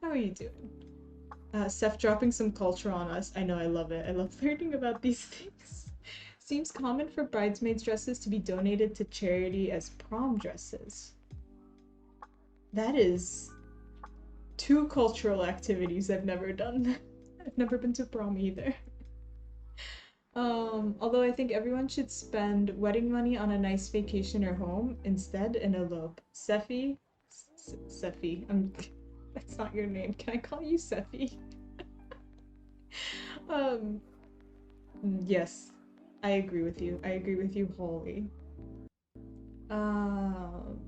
How are you doing? Seth dropping some culture on us. I know, I love it. I love learning about these things. Seems common for bridesmaids' dresses to be donated to charity as prom dresses. That is two cultural activities I've never done. I've never been to prom either. Although I think everyone should spend wedding money on a nice vacation or home instead and elope. Seffi? Seffi. That's not your name. Can I call you Seffi? Um, yes, I agree with you. I agree with you wholly.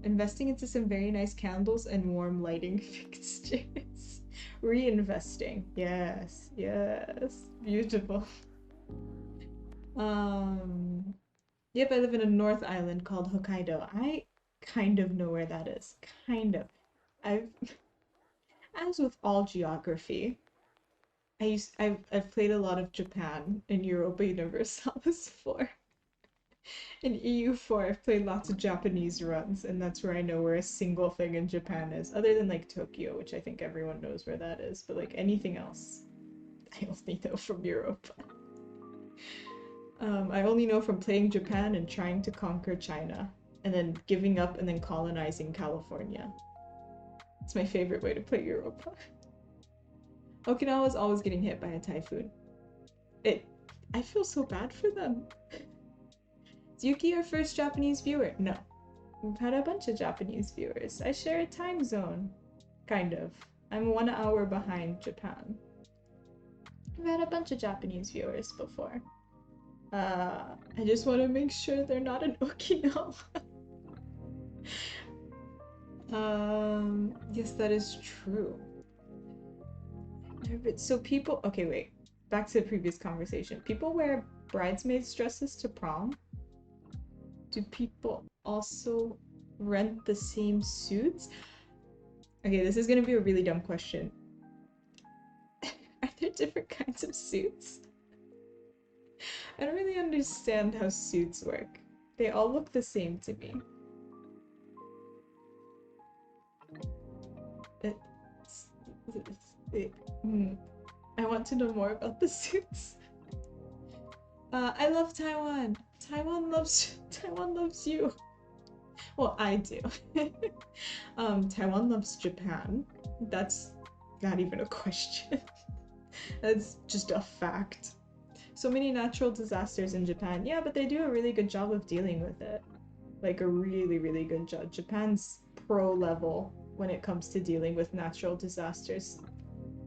Investing into some very nice candles and warm lighting fixtures. Reinvesting. Yes, yes. Beautiful. Um, yep, I live in a North Island called Hokkaido. I kind of know where that is. Kind of. I've, as with all geography, I've played a lot of Japan in Europa Universalis 4. In EU4, I've played lots of Japanese runs, and that's where I know where a single thing in Japan is, other than like Tokyo, which I think everyone knows where that is, but like anything else, I only know from Europe. I only know from playing Japan and trying to conquer China, and then giving up and then colonizing California. It's my favorite way to play Europa. Okinawa's always getting hit by a typhoon. It, I feel so bad for them. Is Yuki our first Japanese viewer? No. We've had a bunch of Japanese viewers. I share a time zone. Kind of. I'm 1 hour behind Japan. I've had a bunch of Japanese viewers before. I just want to make sure they're not in Okinawa. Yes, that is true. So people, okay, wait. Back to the previous conversation. People wear bridesmaids' dresses to prom? Do people also rent the same suits? Okay, this is gonna be a really dumb question. Are there different kinds of suits? I don't really understand how suits work. They all look the same to me. I want to know more about the suits. I love Taiwan. Taiwan loves you. Well, I do. Taiwan loves Japan. That's not even a question. That's just a fact. So many natural disasters in Japan. Yeah, but they do a really good job of dealing with it. Like a really, really good job. Japan's pro level when it comes to dealing with natural disasters.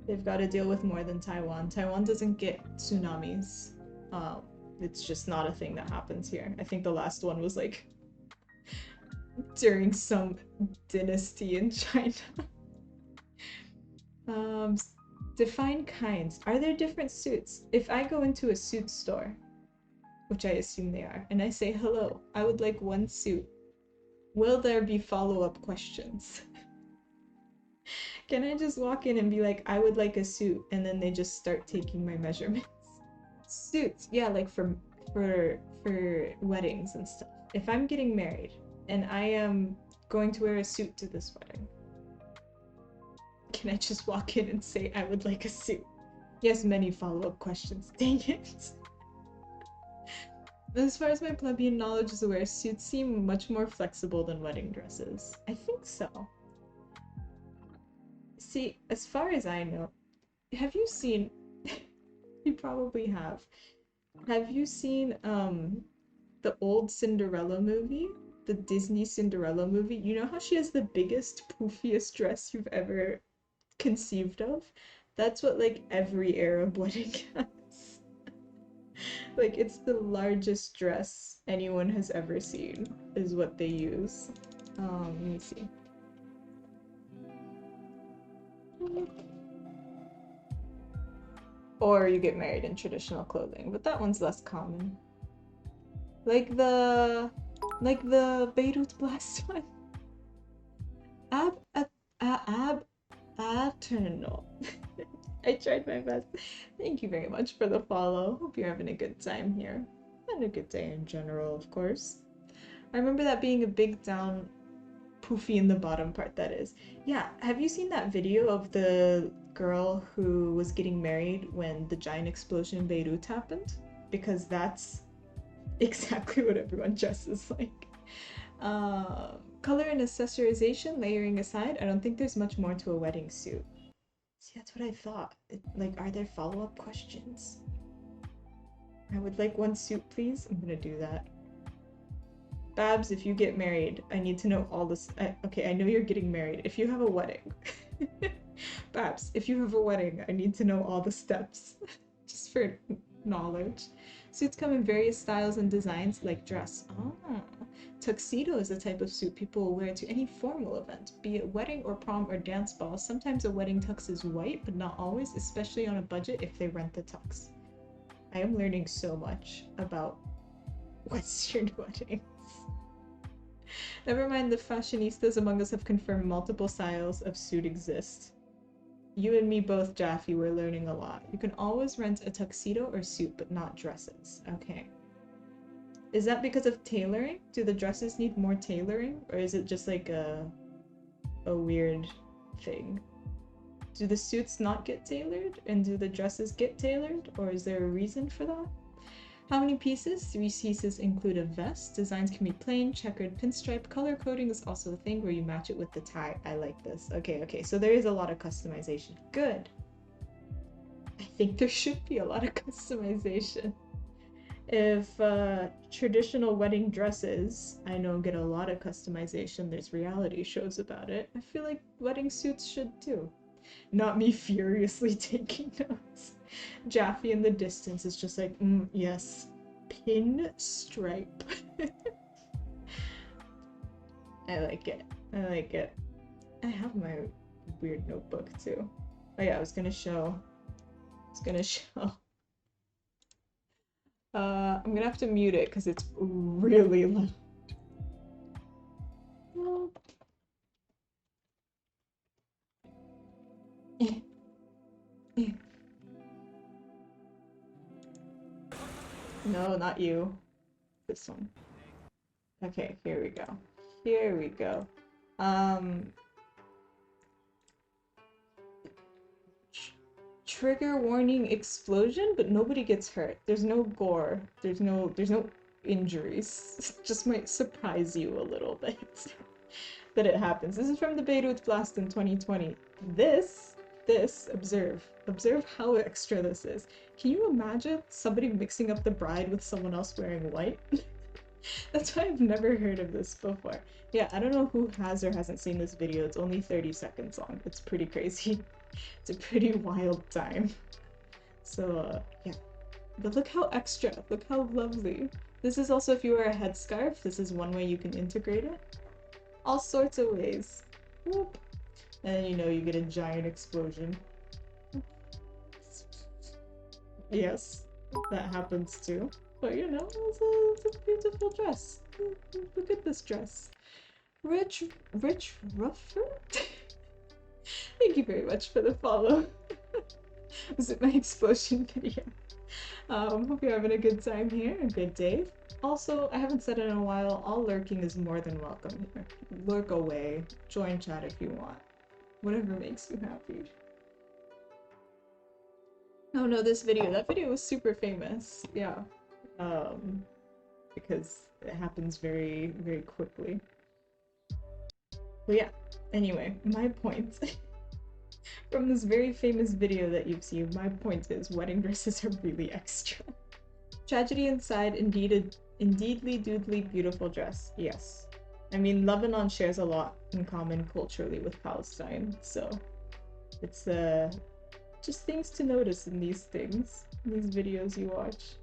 They've got to deal with more than Taiwan. Taiwan doesn't get tsunamis. It's just not a thing that happens here. I think the last one was like during some dynasty in China. um, define kinds. Are there different suits? If I go into a suit store, which I assume they are, and I say hello, I would like one suit. Will there be follow-up questions? Can I just walk in and be like, I would like a suit, and then they just start taking my measurements? Suits, yeah, like for weddings and stuff. If I'm getting married and I am going to wear a suit to this wedding, can I just walk in and say I would like a suit? Yes, many follow-up questions. Dang it. As far as my plebeian knowledge is aware, suits seem much more flexible than wedding dresses. I think so. See, as far as I know, have you seen you probably have. Have you seen the old Cinderella movie? The Disney Cinderella movie? You know how she has the biggest, poofiest dress you've ever conceived of? That's what like every Arab wedding has. Like it's the largest dress anyone has ever seen is what they use. Let me see. Or you get married in traditional clothing, but that one's less common. Like the Beirut Blast one. Ab Eternal. I tried my best. Thank you very much for the follow. Hope you're having a good time here. And a good day in general, of course. I remember that being a big down poofy in the bottom part, that is. Yeah, have you seen that video of the girl who was getting married when the giant explosion in Beirut happened? Because that's exactly what everyone dresses like. Color and accessorization, layering aside, I don't think there's much more to a wedding suit. See, that's what I thought. Like, are there follow-up questions? I would like one suit, please. I'm gonna do that. Babs, if you get married, I need to know all this. Okay, I know you're getting married. If you have a wedding. Babs, if you have a wedding, I need to know all the steps. Just for knowledge. Suits come in various styles and designs, like dress. Oh. Tuxedo is a type of suit people will wear to any formal event, be it wedding or prom or dance ball. Sometimes a wedding tux is white, but not always, especially on a budget if they rent the tux. I am learning so much about Western weddings. Never mind, the fashionistas among us have confirmed multiple styles of suit exist. You and me both, Jaffe, we're learning a lot. You can always rent a tuxedo or suit, but not dresses. Okay. Is that because of tailoring? Do the dresses need more tailoring? Or is it just like a weird thing? Do the suits not get tailored? And do the dresses get tailored? Or is there a reason for that? How many pieces? 3 pieces include a vest. Designs can be plain, checkered, pinstripe. Color coding is also a thing where you match it with the tie. I like this. Okay, so there is a lot of customization. Good. I think there should be a lot of customization. If traditional wedding dresses, I know, get a lot of customization, there's reality shows about it, I feel like wedding suits should too. Not me furiously taking notes. Jaffe in the distance is just like, yes, pinstripe. I like it. I like it. I have my weird notebook too. Oh yeah, I was gonna show. I'm gonna have to mute it because it's really loud. No, not you. This one. Okay, here we go. Here we go. Trigger warning explosion, but nobody gets hurt. There's no gore. There's no injuries. Just might surprise you a little bit that it happens. This is from the Beirut blast in 2020. This, observe how extra this is. Can you imagine somebody mixing up the bride with someone else wearing white? That's why I've never heard of this before. Yeah, I don't know who has or hasn't seen this video. It's only 30 seconds long. It's pretty crazy. It's a pretty wild time. So, yeah. But look how extra. Look how lovely. This is also, if you wear a headscarf, this is one way you can integrate it. All sorts of ways. Whoop. And then, you know, you get a giant explosion. Yes, that happens too. But, you know, it's a beautiful dress. Look at this dress. Rich Ruffer? Thank you very much for the follow. Was it my explosion video? Hope you're having a good time here, a good day. Also, I haven't said it in a while, all lurking is more than welcome here. Lurk away, join chat if you want. Whatever makes you happy. Oh no, this video, that video was super famous, yeah. Because it happens very, very quickly. But yeah, anyway, my point from this very famous video that you've seen, my point is wedding dresses are really extra. Tragedy inside, indeedly doodly beautiful dress. Yes. I mean, Lebanon shares a lot in common culturally with Palestine, so it's just things to notice in these things, in these videos you watch.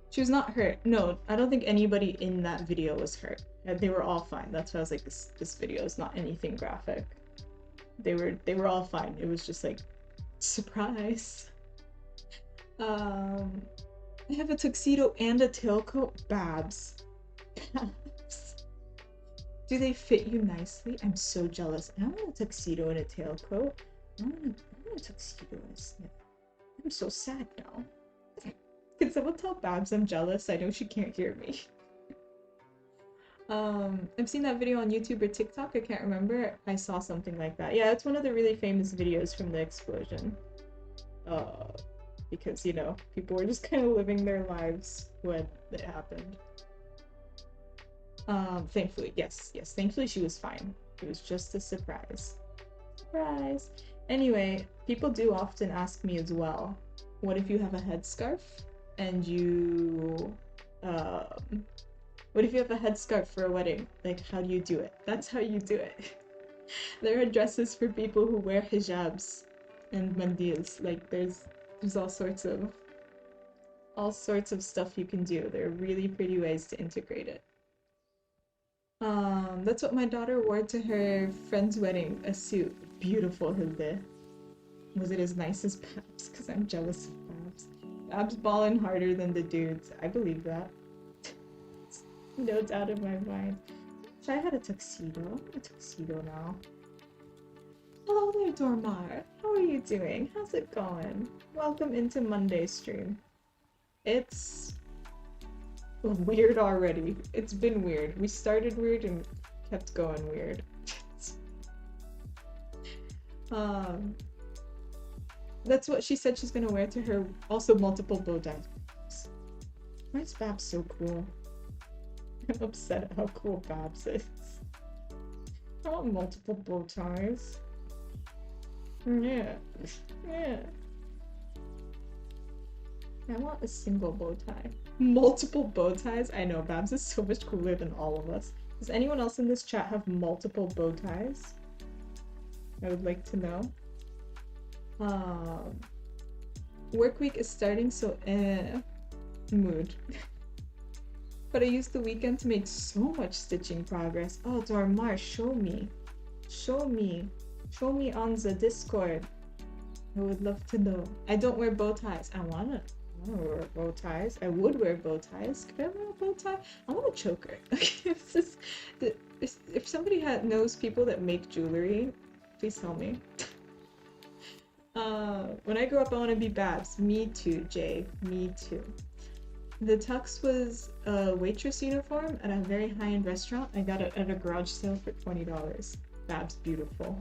She was not hurt. No, I don't think anybody in that video was hurt. They were all fine. That's why I was like, this video is not anything graphic. They were all fine. It was just like, surprise. I have a tuxedo and a tailcoat. Babs. Do they fit you nicely? I'm so jealous. I want a tuxedo and a tailcoat. I want a tuxedo and a snip. I'm so sad now. Can someone tell Babs I'm jealous? I know she can't hear me. I've seen that video on YouTube or TikTok, I can't remember. I saw something like that. Yeah, it's one of the really famous videos from the explosion. Uh, because, you know, people were just kind of living their lives when it happened. Thankfully, yes, thankfully she was fine. It was just a surprise. Surprise! Anyway, people do often ask me as well, what if you have a headscarf and you, what if you have a headscarf for a wedding? Like, how do you do it? That's how you do it. There are dresses for people who wear hijabs and mandils. Like, there's all sorts of stuff you can do. There are really pretty ways to integrate it. That's what my daughter wore to her friend's wedding, a suit. Beautiful, Hilde. Was it as nice as Babs? Because I'm jealous of Babs. Babs balling harder than the dudes. I believe that. No doubt in my mind. Wish I had a tuxedo. A tuxedo now. Hello there, Dormar. How are you doing? How's it going? Welcome into Monday's stream. It's weird already. It's been weird. We started weird and kept going weird. That's what she said she's gonna wear to her also multiple bow ties. Why is Babs so cool? I'm upset at how cool Babs is. I want multiple bow ties. Yeah. I want a single bow tie. Multiple bow ties? I know, Babs is so much cooler than all of us. Does anyone else in this chat have multiple bow ties? I would like to know. Work week is starting, so mood. But I used the weekend to make so much stitching progress. Oh, Dormar, show me. Show me on the Discord. I would love to know. I don't wear bow ties. I wanna wear bow ties. I would wear bow ties. Could I wear a bow tie? I want a choker. If somebody knows people that make jewelry, please tell me. When I grow up, I want to be Babs. Me too, Jay. Me too. The tux was a waitress uniform at a very high-end restaurant. I got it at a garage sale for $20. Babs, beautiful.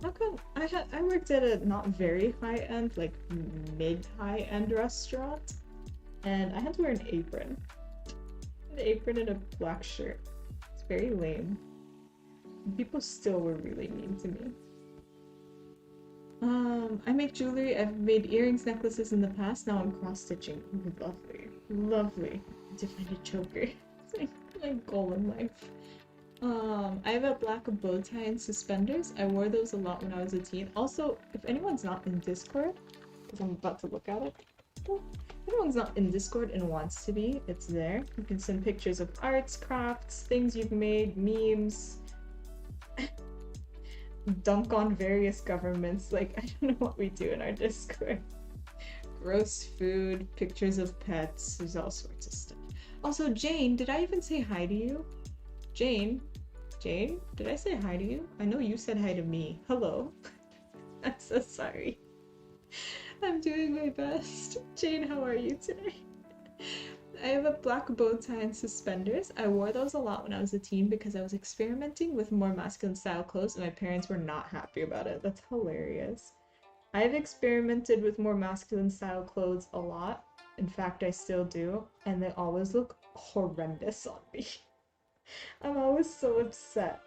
How come I worked at a not very high-end, like mid-high-end restaurant, and I had to wear an apron. An apron and a black shirt. It's very lame. People still were really mean to me. I make jewelry. I've made earrings, necklaces in the past. Now I'm cross-stitching. Lovely. Lovely. To find a choker. It's my goal in life. I have a black bow tie and suspenders. I wore those a lot when I was a teen. Also, if anyone's not in Discord, because I'm about to look at it, if anyone's not in Discord and wants to be, it's there. You can send pictures of arts, crafts, things you've made, memes, dunk on various governments. Like, I don't know what we do in our Discord. Gross food, pictures of pets, there's all sorts of stuff. Also, Jane, did I even say hi to you? Jane, did I say hi to you? I know you said hi to me. Hello. I'm so sorry. I'm doing my best. Jane, how are you today? I have a black bow tie and suspenders. I wore those a lot when I was a teen because I was experimenting with more masculine style clothes and my parents were not happy about it. That's hilarious. I've experimented with more masculine style clothes a lot. In fact, I still do, and they always look horrendous on me. I'm always so upset.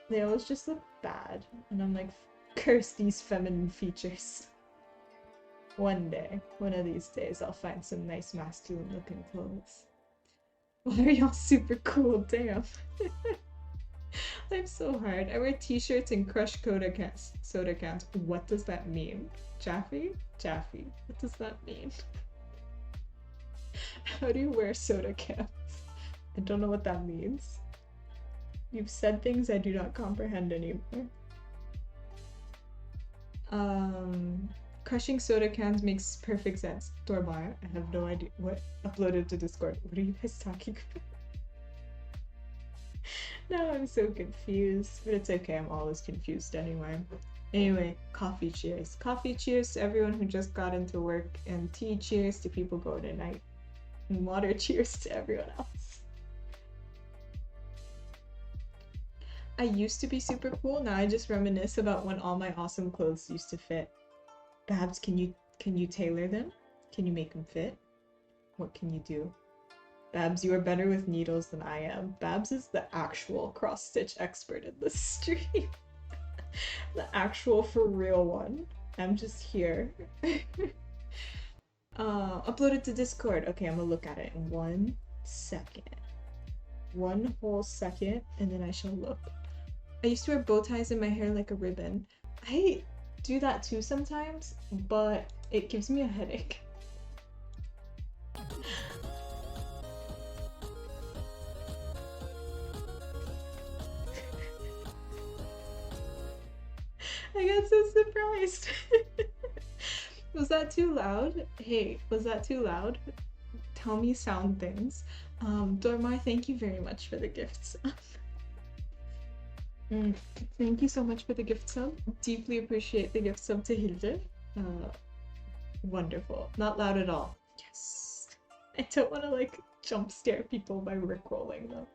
They always just look bad, and I'm like, curse these feminine features. One day, one of these days, I'll find some nice masculine looking clothes. Why are y'all super cool? Damn. I'm so hard. I wear t-shirts and crush soda cans. What does that mean? Chaffee? What does that mean? How do you wear soda cans? I don't know what that means. You've said things I do not comprehend anymore. Crushing soda cans makes perfect sense. Dormar, I have no idea what uploaded to Discord. What are you guys talking about? Now I'm so confused, but it's okay, I'm always confused anyway. Anyway, coffee cheers. Coffee cheers to everyone who just got into work, and tea cheers to people going to night. And water cheers to everyone else. I used to be super cool. Now I just reminisce about when all my awesome clothes used to fit. Babs, can you tailor them? Can you make them fit? What can you do? Babs, you are better with needles than I am. Babs is the actual cross stitch expert in this stream. The actual for real one. I'm just here. Upload it to Discord. Okay, I'm gonna look at it in 1 second. 1 whole second, and then I shall look. I used to wear bow ties in my hair like a ribbon. I do that too sometimes, but it gives me a headache. I got so surprised. Was that too loud? Hey, was that too loud? Tell me sound things. Dormar, thank you very much for the gifts. Thank you so much for the gift sub. Deeply appreciate the gift sub to Hilde. Wonderful. Not loud at all. Yes. I don't want to like jump scare people by rickrolling them.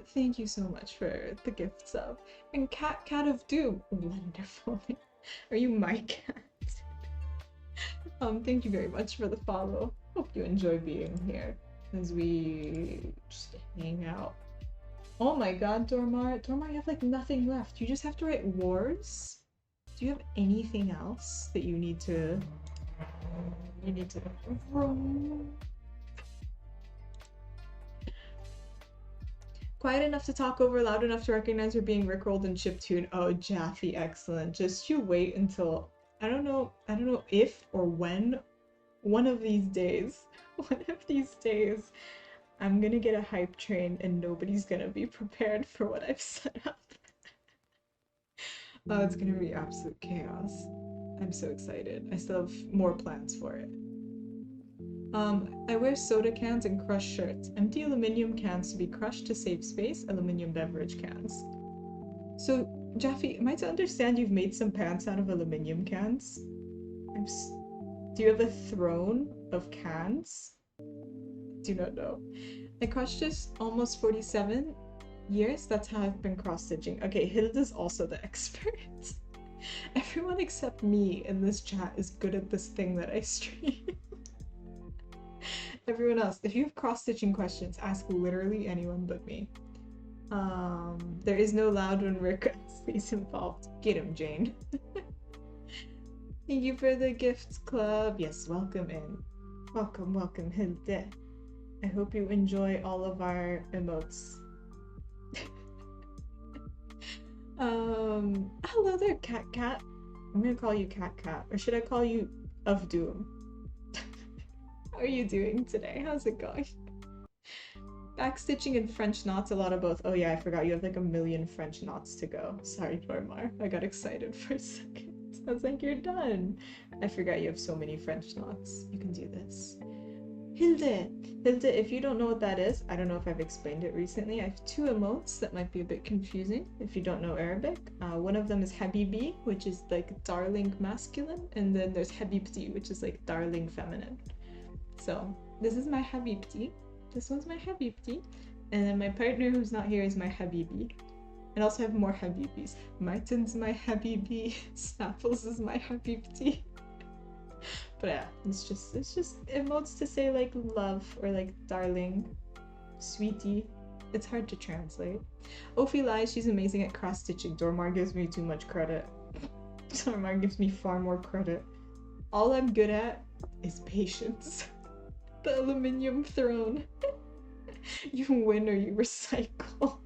Thank you so much for the gift sub. And Cat of Doom. Wonderful. Are you my cat? Thank you very much for the follow. Hope you enjoy being here as we just hang out. Oh my god, Dormar. Dormar, you have like nothing left. You just have to write wars? Do you have anything else that you need to Quiet enough to talk over, loud enough to recognize you're being rickrolled and chiptuned. Oh, Jaffe, excellent. Just you wait until I don't know if or when one of these days, I'm gonna get a hype train and nobody's gonna be prepared for what I've set up. Oh, it's gonna be absolute chaos. I'm so excited. I still have more plans for it. I wear soda cans and crushed shirts. Empty aluminum cans to be crushed to save space, aluminum beverage cans. So, Jaffe, am I to understand you've made some pants out of aluminum cans? Do you have a throne of cans? Do not know. I crushed this almost 47 years. That's how I've been cross-stitching. Okay, Hilda's also the expert. Everyone except me in this chat is good at this thing that I stream. Everyone else, if you have cross-stitching questions, ask literally anyone but me. There is no loud when Rick stays involved. Get him, Jane. Thank you for the gifts club. Yes, welcome in. Welcome, Hilde. I hope you enjoy all of our emotes. Hello there, Cat. I'm gonna call you Cat, or should I call you Of Doom? How are you doing today? How's it going? Backstitching and French knots, a lot of both. Oh yeah, I forgot you have like a million French knots to go. Sorry, Dormar. I got excited for a second. I was like, you're done. I forgot you have so many French knots. You can do this. Hilde, if you don't know what that is, I don't know if I've explained it recently. I have 2 emotes that might be a bit confusing if you don't know Arabic. One of them is Habibi, which is like darling masculine, and then there's Habibti, which is like darling feminine. So this is my Habibti. This one's my Habibti. And then my partner who's not here is my Habibi. And also have more Habibis. Martin's my Habibi. Snaffles is my Habibti. But yeah, it's just emotes to say like love or like darling, sweetie. It's hard to translate. Ophi lies, she's amazing at cross stitching. Dormar gives me too much credit. Dormar gives me far more credit. All I'm good at is patience. The aluminum throne. You win or you recycle.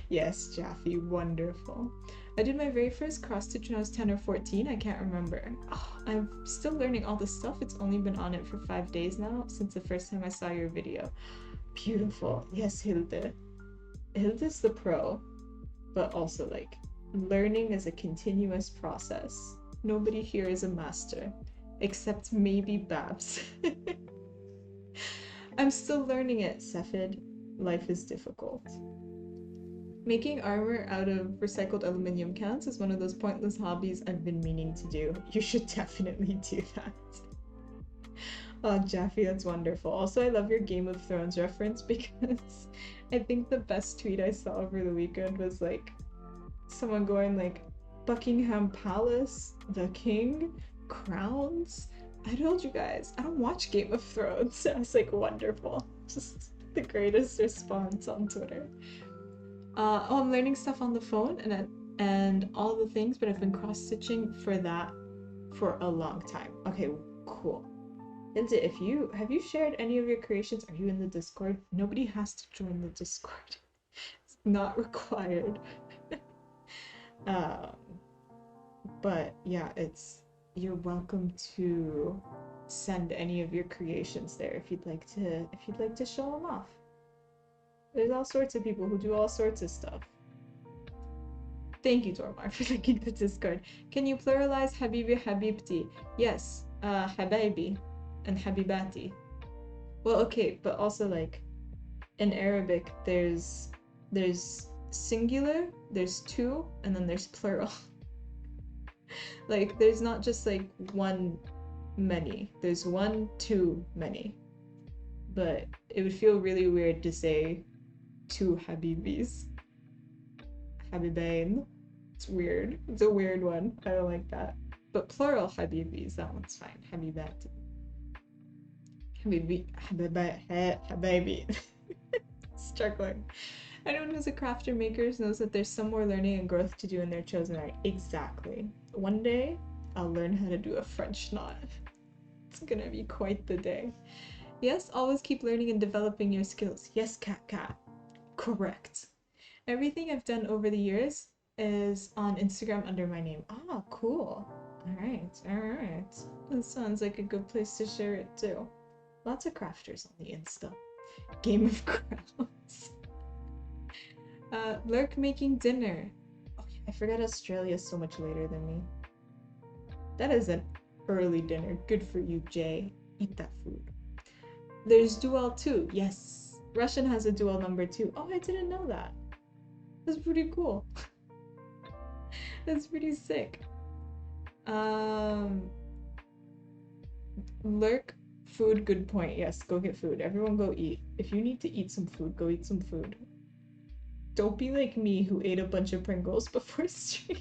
Yes, Jaffe, wonderful. I did my very first cross stitch when I was 10 or 14. I can't remember. Oh, I'm still learning all this stuff. It's only been on it for 5 days now since the first time I saw your video. Beautiful. Yes, Hilde. Hilde's the pro, but also like learning is a continuous process. Nobody here is a master, except maybe Babs. I'm still learning it, Cephid. Life is difficult. Making armor out of recycled aluminum cans is one of those pointless hobbies I've been meaning to do. You should definitely do that. Oh, Jaffe, that's wonderful. Also, I love your Game of Thrones reference because I think the best tweet I saw over the weekend was like someone going like Buckingham Palace, the king, crowns. I told you guys, I don't watch Game of Thrones. I was like, wonderful. Just the greatest response on Twitter. Oh, I'm learning stuff on the phone and all the things, but I've been cross-stitching for that for a long time. Okay, cool. Lindsay, have you shared any of your creations? Are you in the Discord? Nobody has to join the Discord. It's not required. um, but yeah, you're welcome to send any of your creations there if you'd like to show them off. There's all sorts of people who do all sorts of stuff. Thank you, Tormar, for linking the Discord. Can you pluralize Habibi Habibti? Yes, Habibi and Habibati. Well, okay, but also like in Arabic, there's singular, there's two, and then there's plural. Like there's not just like one many. There's one, two, many. But it would feel really weird to say two Habibis. Habibain. It's weird. It's a weird one. I don't like that. But plural Habibis, that one's fine. Habibati. Habibi. Struggling. Anyone who's a crafter maker knows that there's some more learning and growth to do in their chosen art. Exactly. One day, I'll learn how to do a French knot. It's gonna be quite the day. Yes, always keep learning and developing your skills. Yes, cat. Correct. Everything I've done over the years is on Instagram under my name. Ah, cool. Alright. That sounds like a good place to share it too. Lots of crafters on the Insta. Game of Crowns. Lurk making dinner. Oh, yeah, I forgot Australia's so much later than me. That is an early dinner. Good for you, Jay. Eat that food. There's dual too. Yes. Russian has a dual number too. Oh, I didn't know that. That's pretty cool. That's pretty sick. Lurk food, good point. Yes, go get food. Everyone go eat. If you need to eat some food, go eat some food. Don't be like me who ate a bunch of Pringles before stream.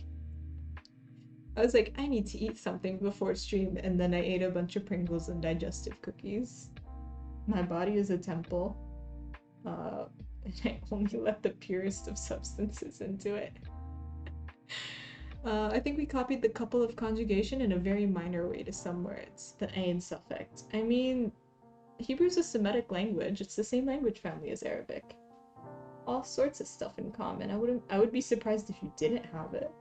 I was like, I need to eat something before stream, and then I ate a bunch of Pringles and digestive cookies. My body is a temple. And I only let the purest of substances into it. I think we copied the couple of conjugation in a very minor way to some words. The ain suffix. I mean, Hebrew's a Semitic language. It's the same language family as Arabic. All sorts of stuff in common. I would be surprised if you didn't have it.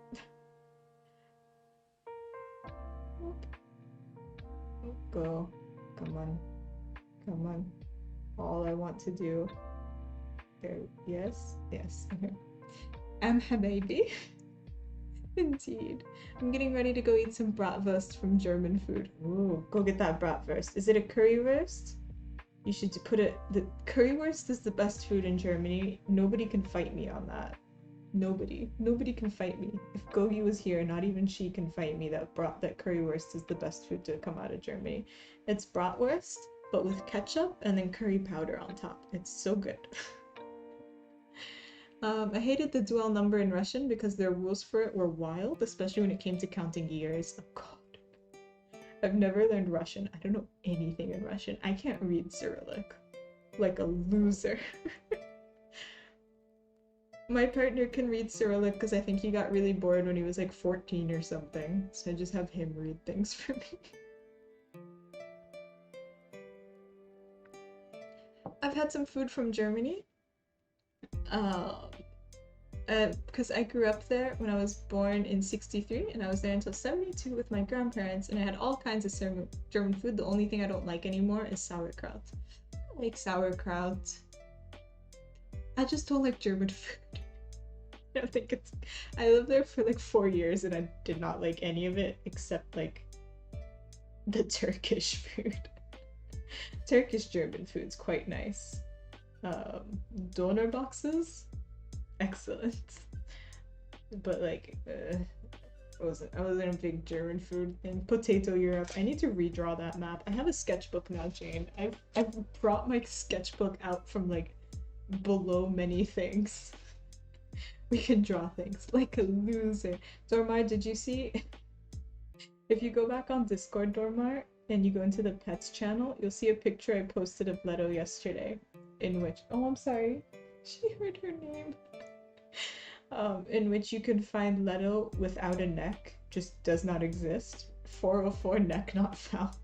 Go. Come on. All I want to do. There. Yes. I'm Habibi. Indeed. I'm getting ready to go eat some bratwurst from German food. Ooh, go get that bratwurst. Is it a currywurst? You should put it. The currywurst is the best food in Germany. Nobody can fight me on that. Nobody can fight me. If Gogi was here, not even she can fight me that currywurst is the best food to come out of Germany. It's bratwurst, but with ketchup and then curry powder on top. It's so good. I hated the dual number in Russian because their rules for it were wild, especially when it came to counting years. Oh god. I've never learned Russian. I don't know anything in Russian. I can't read Cyrillic. Like a loser. My partner can read Cyrillic because I think he got really bored when he was like 14 or something. So I just have him read things for me. I've had some food from Germany. Because I grew up there when I was born in 63 and I was there until 72 with my grandparents, and I had all kinds of German food. The only thing I don't like anymore is sauerkraut. I like sauerkraut. I just don't like German food. I don't think it's... I lived there for like 4 years and I did not like any of it except like the Turkish food. Turkish German food's quite nice. Doner boxes? Excellent. But like, I wasn't a big German food thing. Potato Europe. I need to redraw that map. I have a sketchbook now, Jane. I've brought my sketchbook out from like below many things. We can draw things like a loser. Dormar, did you see? If you go back on Discord, Dormar, and you go into the pets channel, you'll see a picture I posted of Leto yesterday, in which, oh, I'm sorry, she heard her name. In which you can find Leto without a neck, just does not exist. 404 neck not found.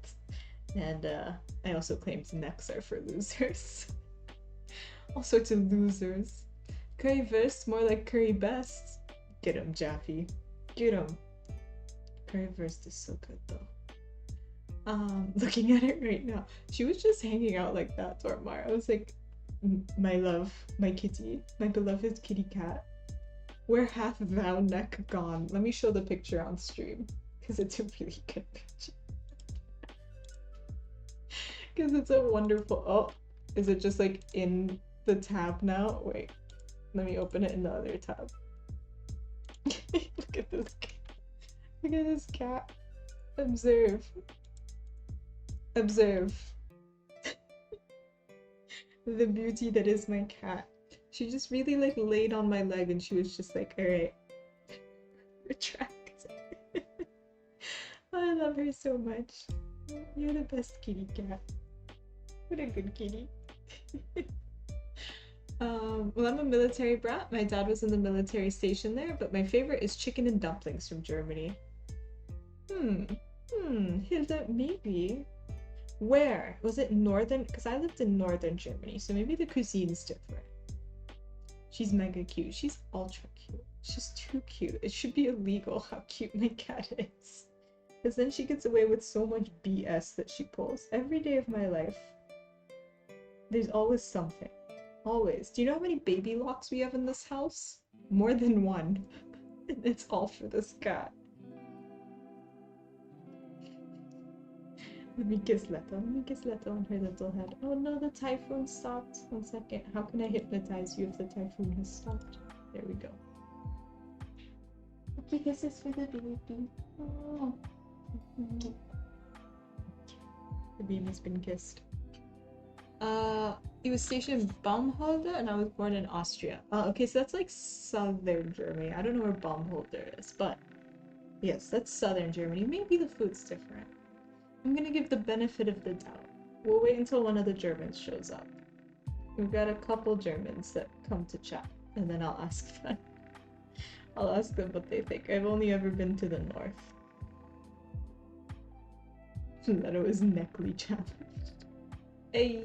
And I also claimed necks are for losers. All sorts of losers. Currywurst, more like curry best. Get him, Jaffe. Get him. Currywurst is so good though. Looking at it right now, she was just hanging out like that, Dormar. I was like, my love, my kitty, my beloved kitty cat. Where hath thou neck gone? Let me show the picture on stream, because it's a really good picture. Because it's a wonderful... Oh, is it just like in the tab now? Wait, let me open it in the other tab. Look at this cat. Look at this cat. Observe. Observe. The beauty that is my cat. She just really like laid on my leg and she was just like, alright, retract. I love her so much. You're the best kitty cat. What a good kitty. Well, I'm a military brat. My dad was in the military station there, but my favorite is chicken and dumplings from Germany. Hilda, maybe. Where? Was it northern? Because I lived in northern Germany, so maybe the cuisine's different. She's mega cute. She's ultra cute. She's too cute. It should be illegal how cute my cat is. Because then she gets away with so much BS that she pulls. Every day of my life, there's always something. Always. Do you know how many baby locks we have in this house? More than one. And it's all for this cat. Let me kiss Leto. Let me kiss Leto on her little head. Oh no, the typhoon stopped. 1 second. How can I hypnotize you if the typhoon has stopped? There we go. Okay, kisses for the baby. Oh. The baby's been kissed. He was stationed in Baumholder and I was born in Austria. Okay, so that's like southern Germany. I don't know where Baumholder is, but yes, that's southern Germany. Maybe the food's different. I'm gonna give the benefit of the doubt. We'll wait until one of the Germans shows up. We've got a couple Germans that come to chat, and then I'll ask them. I'll ask them what they think. I've only ever been to the north. That it was neckly challenged. Hey!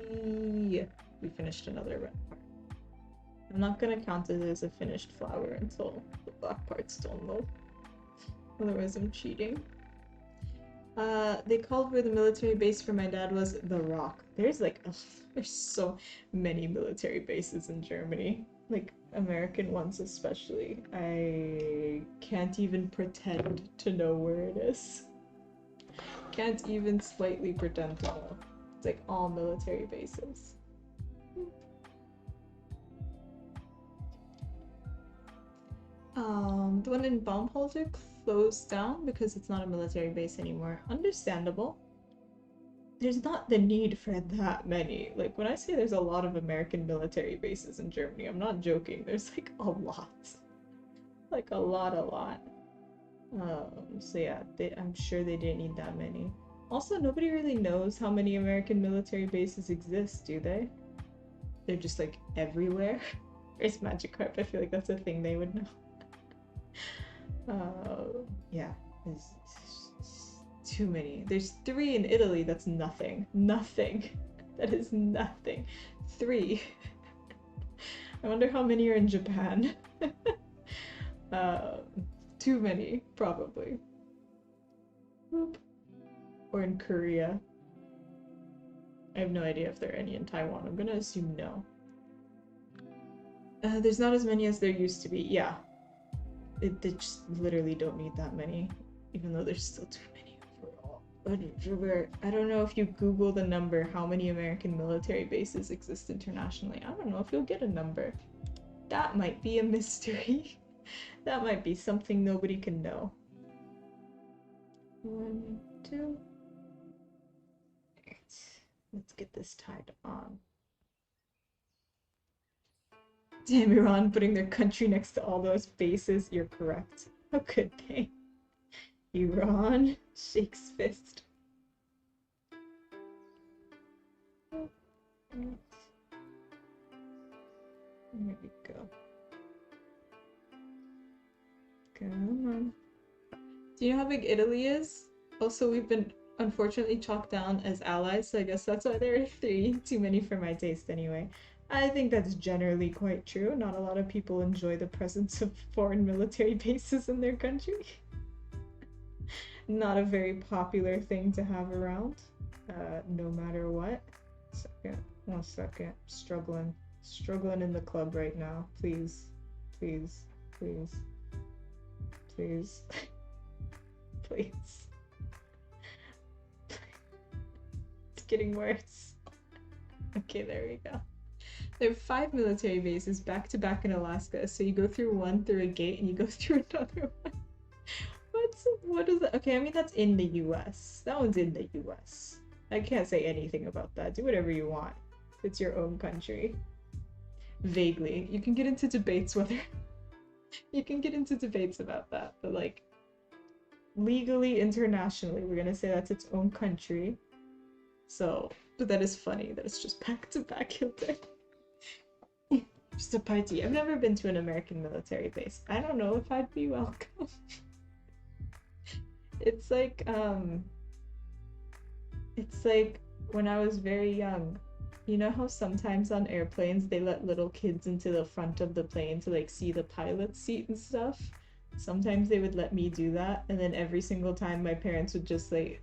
We finished another red part. I'm not gonna count it as a finished flower until the black part's don't load. Otherwise I'm cheating. They called where the military base for my dad was the Rock. There's like, there's so many military bases in Germany. Like, American ones especially. I can't even pretend to know where it is. Can't even slightly pretend to know. It's like all military bases. The one in Baumholder closed down because it's not a military base anymore. Understandable. There's not the need for that many. Like, when I say there's a lot of American military bases in Germany, I'm not joking. There's like a lot. Like a lot. So yeah, I'm sure they didn't need that many. Also, nobody really knows how many American military bases exist, do they? They're just like everywhere. There's Magikarp, I feel like that's a thing they would know. Yeah, there's too many. There's 3 in Italy, that's nothing. Nothing. That is nothing. 3. I wonder how many are in Japan. Too many, probably. Boop. Or in Korea. I have no idea if there are any in Taiwan. I'm gonna assume no. There's not as many as there used to be. Yeah. They just literally don't need that many. Even though there's still too many overall. I don't know if you Google the number how many American military bases exist internationally. I don't know if you'll get a number. That might be a mystery. That might be something nobody can know. 1, 2. Right. Let's get this tied on. Damn, Iran putting their country next to all those bases. You're correct. How could they? Iran shakes fist. There we go. Come on. Do you know how big Italy is? Also, we've been unfortunately chalked down as allies, so I guess that's why there are 3. Too many for my taste anyway. I think that's generally quite true. Not a lot of people enjoy the presence of foreign military bases in their country. Not a very popular thing to have around, no matter what. One second. Struggling in the club right now. Please, please, please, please, please. It's getting worse. Okay, there we go. There are 5 military bases back to back in Alaska, so you go through one through a gate and you go through another one. What is that? Okay, I mean that's in the US. That one's in the US. I can't say anything about that. Do whatever you want. It's your own country. Vaguely. You can get into debates whether you can get into debates about that, but like legally, internationally, we're gonna say that's its own country. So, but that is funny that it's just back to back Hilda. Just a party. I've never been to an American military base. I don't know if I'd be welcome. It's like when I was very young. You know how sometimes on airplanes they let little kids into the front of the plane to like see the pilot's seat and stuff? Sometimes they would let me do that, and then every single time my parents would just like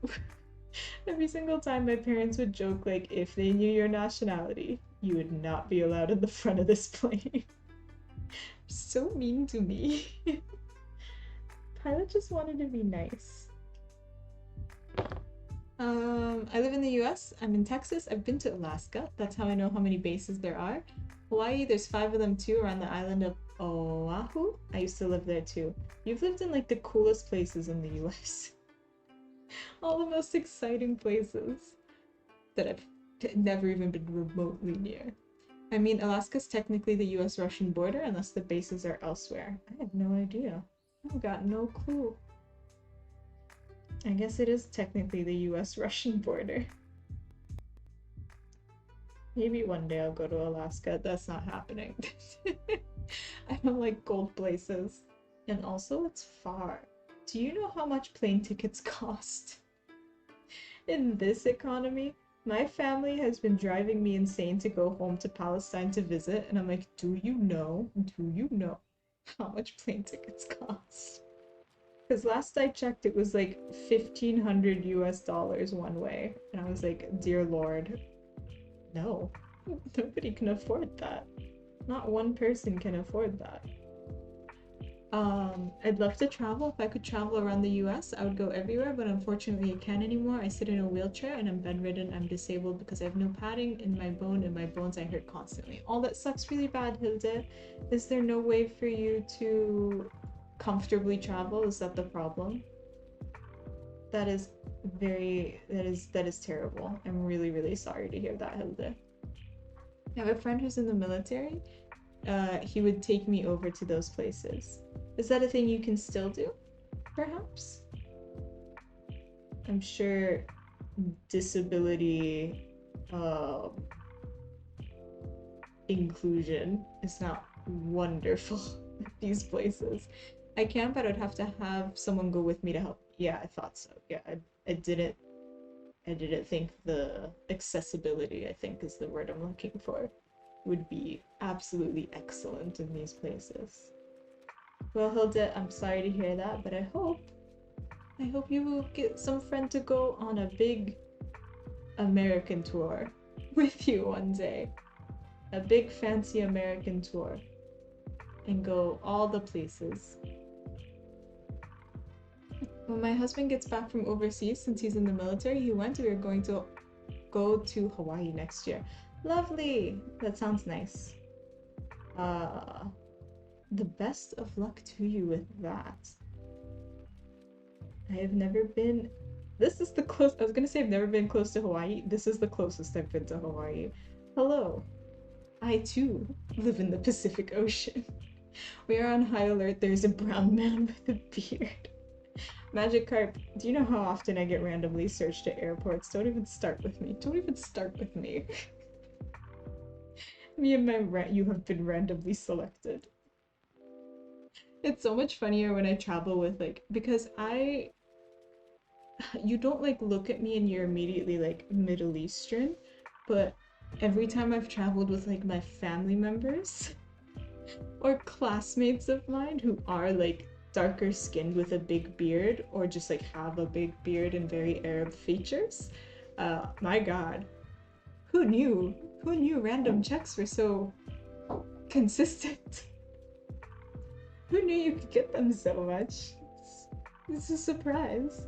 every single time my parents would joke like, if they knew your nationality, you would not be allowed in the front of this plane. So mean to me. Pilot just wanted to be nice. I live in the US. I'm in Texas. I've been to Alaska. That's how I know how many bases there are. Hawaii, there's 5 of them too, around the island of Oahu. I used to live there too. You've lived in like the coolest places in the US. All the most exciting places that I've never even been remotely near. I mean, Alaska's technically the US-Russian border unless the bases are elsewhere. I have no idea. I've got no clue. I guess it is technically the US-Russian border. Maybe one day I'll go to Alaska. That's not happening. I don't like cold places. And also, it's far. Do you know how much plane tickets cost? In this economy, my family has been driving me insane to go home to Palestine to visit, and I'm like, do you know how much plane tickets cost? Because last I checked, it was like $1,500 US one way, and I was like, dear Lord, no, nobody can afford that. Not one person can afford that. I'd love to travel. If I could travel around the US, I would go everywhere, but unfortunately I can't anymore. I sit in a wheelchair and I'm bedridden. I'm disabled because I have no padding in my bone, and my bones I hurt constantly. All that sucks really bad, Hilde. Is there no way for you to comfortably travel? Is that the problem? That is terrible. I'm really, really sorry to hear that, Hilde. I have a friend who's in the military. He would take me over to those places. Is that a thing you can still do? Perhaps? I'm sure disability inclusion is not wonderful at these places. I can, but I'd have to have someone go with me to help. Yeah, I thought so. Yeah, I didn't think the accessibility, I think is the word I'm looking for, would be absolutely excellent in these places. Well, Hilde, I'm sorry to hear that, but I hope you will get some friend to go on a big American tour with you one day. A big fancy American tour. And go all the places. When my husband gets back from overseas, since he's in the military, we are going to go to Hawaii next year. Lovely! That sounds nice. The best of luck to you with that. I have never been. This is the close. I was gonna say I've never been close to Hawaii. This is the closest I've been to Hawaii. Hello. I too live in the Pacific Ocean. We are on high alert. There's a brown man with a beard. Magikarp, do you know how often I get randomly searched at airports? Don't even start with me. Don't even start with me. Me and you have been randomly selected. It's so much funnier when I travel with like, because you don't like look at me and you're immediately like Middle Eastern, but every time I've traveled with like my family members or classmates of mine who are like darker skinned with a big beard or just like have a big beard and very Arab features, my God, who knew? Who knew random checks were so consistent? Who knew you could get them so much? It's a surprise.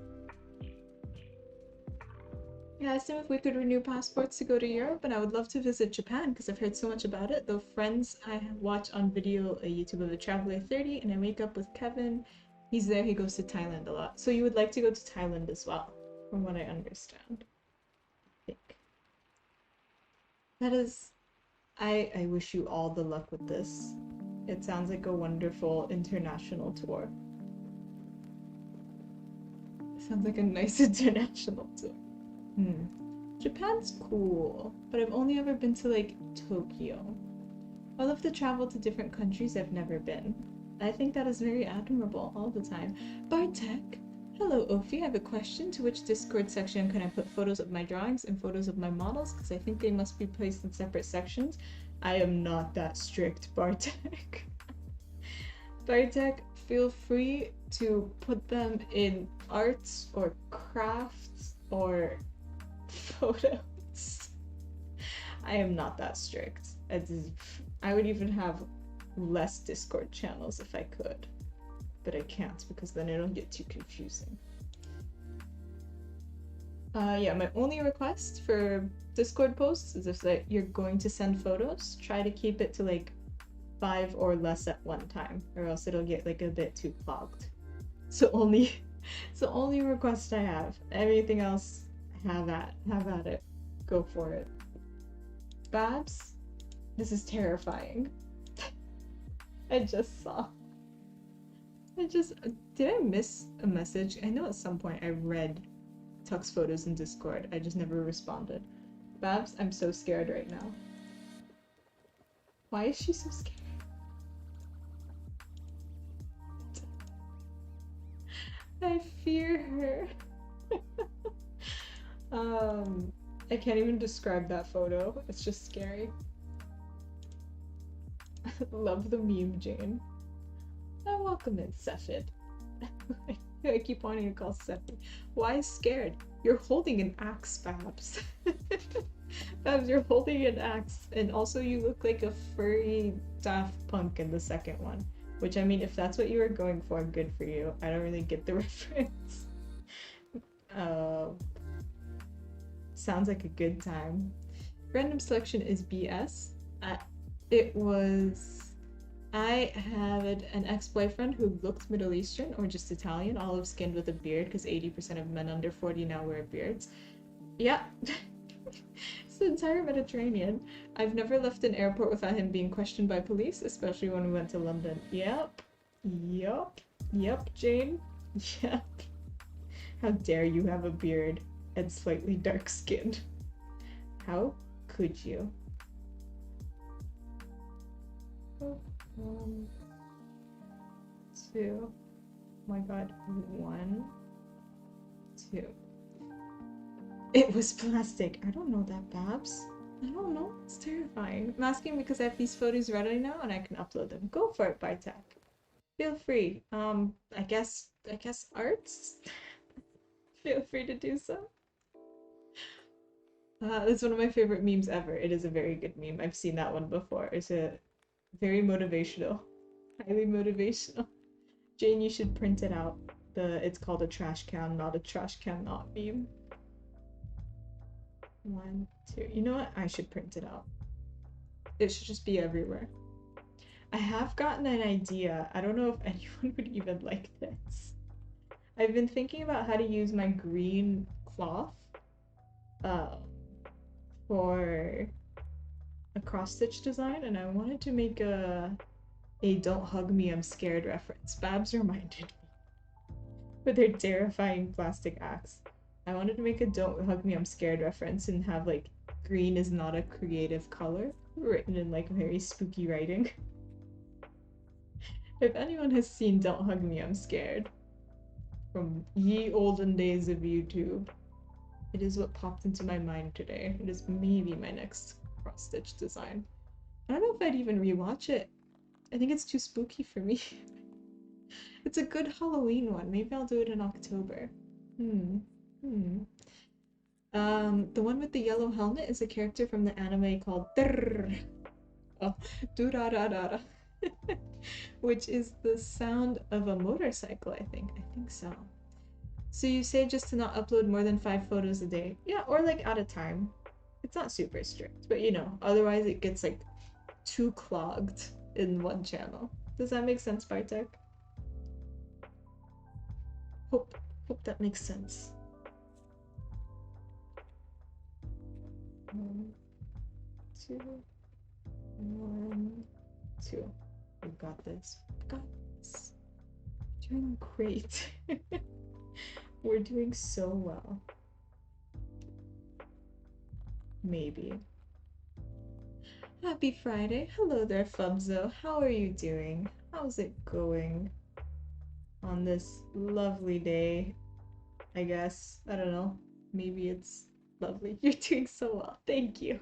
Yeah, I asked him if we could renew passports to go to Europe, and I would love to visit Japan because I've heard so much about it. Though friends I watch on video a YouTube of a Traveler 30, and I wake up with Kevin. He's there, he goes to Thailand a lot. So you would like to go to Thailand as well, from what I understand. I think. That is, I wish you all the luck with this. It sounds like a wonderful international tour. It sounds like a nice international tour. Japan's cool, but I've only ever been to like Tokyo. I love to travel to different countries I've never been. I think that is very admirable all the time. Bartek, hello Ophi, I have a question. To which Discord section can I put photos of my drawings and photos of my models? Because I think they must be placed in separate sections. I am not that strict, Bartek. Bartek, feel free to put them in arts or crafts or photos. I am not that strict. I would even have less Discord channels if I could, but I can't because then it'll get too confusing. Yeah, my only request for Discord posts is if you're going to send photos, try to keep it to like 5 or less at one time, or else it'll get like a bit too clogged. So only request I have. Everything else, have at it. Go for it. Babs, this is terrifying. I just saw. Did I miss a message? I know at some point I read Tuck's photos in Discord. I just never responded. Babs, I'm so scared right now. Why is she so scared? I fear her. I can't even describe that photo. It's just scary. Love the meme, Jane. Welcome in, Sefid. I keep wanting to call Sefid. Why scared? You're holding an axe, Babs. Babs, you're holding an axe. And also you look like a furry Daft Punk in the second one. Which, I mean, if that's what you were going for, good for you. I don't really get the reference. Sounds like a good time. Random selection is BS. I had an ex-boyfriend who looked Middle Eastern or just Italian, olive-skinned with a beard, because 80% of men under 40 now wear beards. Yeah. It's the entire Mediterranean. I've never left an airport without him being questioned by police, especially when we went to London. Yep, Jane. Yep. How dare you have a beard and slightly dark-skinned? How could you? 1, 2. Oh my God. 1, 2. It was plastic. I don't know that, Babs. I don't know. It's terrifying. I'm asking because I have these photos ready now and I can upload them. Go for it, Bartek. Feel free. I guess arts? Feel free to do so. It's one of my favorite memes ever. It is a very good meme. I've seen that one before. It's a very motivational. Highly motivational. Jane, you should print it out. It's called a trash can, not a trash can not meme. 1, 2. You know what? I should print it out. It should just be everywhere. I have gotten an idea. I don't know if anyone would even like this. I've been thinking about how to use my green cloth uh, for a cross stitch design, and I wanted to make a "Don't hug me, I'm scared" reference. Babs reminded me with their terrifying plastic axe. I wanted to make a "Don't hug me, I'm scared" reference and have like green is not a creative color written in like very spooky writing. If anyone has seen Don't Hug Me, I'm Scared from ye olden days of YouTube, it is what popped into my mind today. It is maybe my next cross stitch design. I don't know if I'd even rewatch it. I think it's too spooky for me. It's a good Halloween one. Maybe I'll do it in October. Hmm. Hmm. The one with the yellow helmet is a character from the anime called oh, Durararara. Which is the sound of a motorcycle, I think. I think so. So you say just to not upload more than 5 photos a day. Yeah, or like at a time. It's not super strict, but you know, otherwise it gets like too clogged in one channel. Does that make sense, Bartek? Hope that makes sense. 1, 2, 1, 2. We've got this. We've got this. Doing great. We're doing so well. Maybe. Happy Friday. Hello there, Fubzo. How are you doing? How's it going on this lovely day? I guess. I don't know. Maybe it's lovely. You're doing so well. Thank you.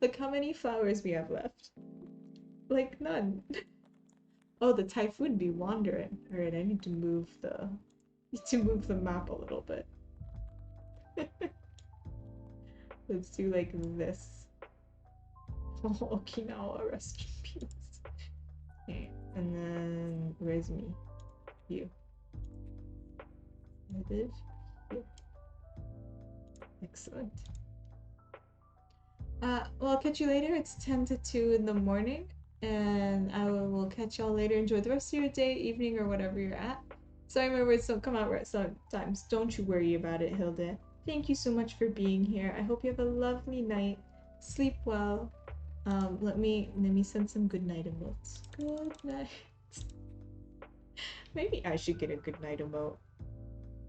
Look how many flowers we have left. Like none. Oh, the typhoon be wandering. Alright, I need to move the map a little bit. Let's do like this. Oh, Okinawa, rest in peace. Okay, and then where's me? You. Edited. Here. Excellent. Well, I'll catch you later. It's 10 to 2 in the morning, and I will catch y'all later. Enjoy the rest of your day, evening, or whatever you're at. Sorry my words don't come out right sometimes. Don't you worry about it, Hilda. Thank you so much for being here. I hope you have a lovely night. Sleep well. Let me send some good night emotes. Good night. Maybe I should get a good night emote.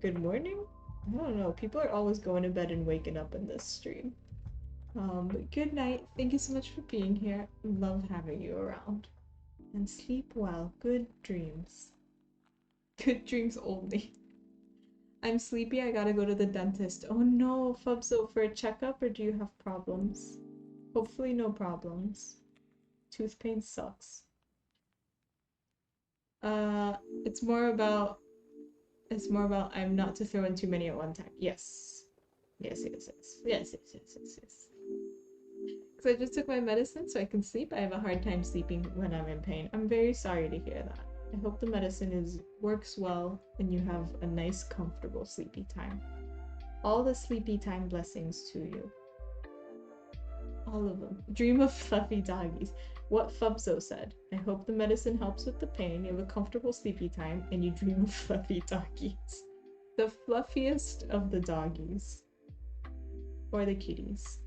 Good morning? I don't know. People are always going to bed and waking up in this stream. But good night. Thank you so much for being here. Love having you around. And sleep well. Good dreams. Good dreams only. I'm sleepy. I gotta go to the dentist. Oh no, Fubso, for a checkup, or do you have problems? Hopefully no problems. Tooth pain sucks. It's more about I'm not to throw in too many at one time. Yes. Yes. Because I just took my medicine so I can sleep. I have a hard time sleeping when I'm in pain. I'm very sorry to hear that. I hope the medicine works well and you have a nice, comfortable sleepy time. All the sleepy time blessings to you. All of them. Dream of fluffy doggies. What Fubso said. I hope the medicine helps with the pain, you have a comfortable sleepy time, and you dream of fluffy doggies. The fluffiest of the doggies. Or the kitties.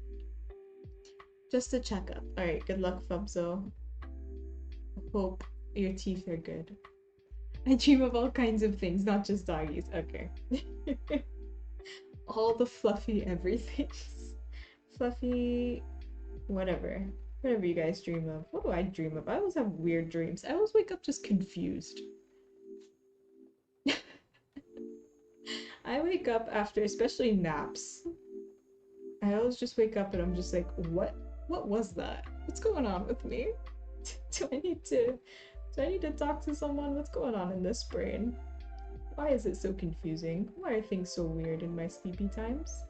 Just a checkup. Alright, good luck, Fubso. Hope your teeth are good. I dream of all kinds of things, not just doggies. Okay. All the fluffy everythings. Fluffy... whatever. Whatever you guys dream of. What do I dream of? I always have weird dreams. I always wake up just confused. I wake up after, especially naps. I always just wake up and I'm just like, what was that? What's going on with me? Do I need to talk to someone? What's going on in this brain? Why is it so confusing? Why are things so weird in my sleepy times?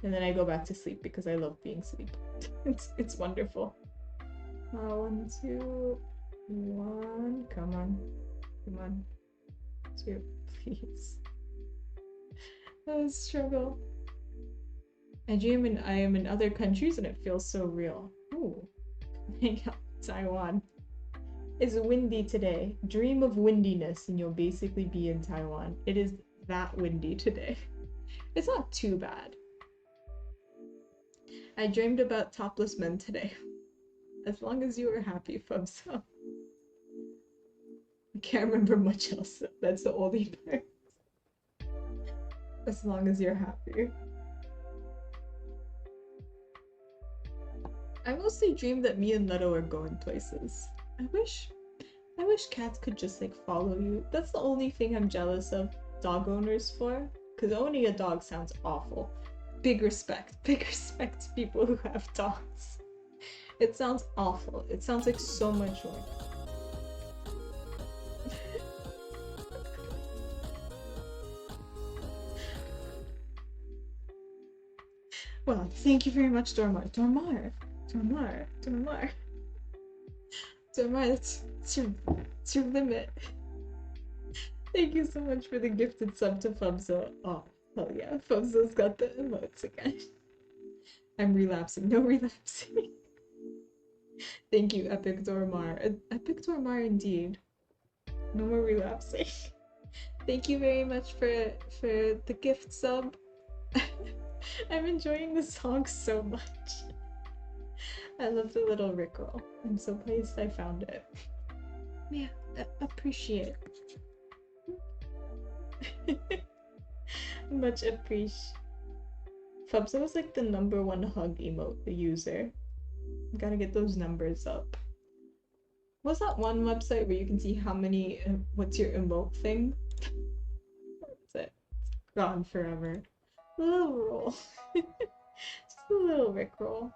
And then I go back to sleep because I love being asleep. It's wonderful. 1, 2, 1. Come on. 2, please. Oh, struggle. I am in other countries and it feels so real. Ooh. Hang out, Taiwan. It's windy today. Dream of windiness and you'll basically be in Taiwan. It is that windy today. It's not too bad. I dreamed about topless men today. As long as you were happy, Fubso. I can't remember much else. That's the only part. As long as you're happy. I mostly dream that me and Leto are going places. I wish cats could just like follow you. That's the only thing I'm jealous of dog owners for. Because owning a dog sounds awful. Big respect to people who have dogs. It sounds awful. It sounds like so much work. Well, thank you very much, Dormar. Dormar, that's your limit. Thank you so much for the gifted sub to Fubzo. Oh, hell yeah, Fubzo's got the emotes again. I'm relapsing, no relapsing. Thank you, Epic Dormar. Epic Dormar indeed. No more relapsing. Thank you very much for the gift sub. I'm enjoying the song so much. I love the little Rickroll. I'm so pleased I found it. Yeah, appreciate. Much appreciate. Fubzo was like the #1 hug emote user. Gotta get those numbers up. What's that one website where you can see how many, what's your emote thing? That's it. It's gone forever. A little roll. Just a little Rickroll.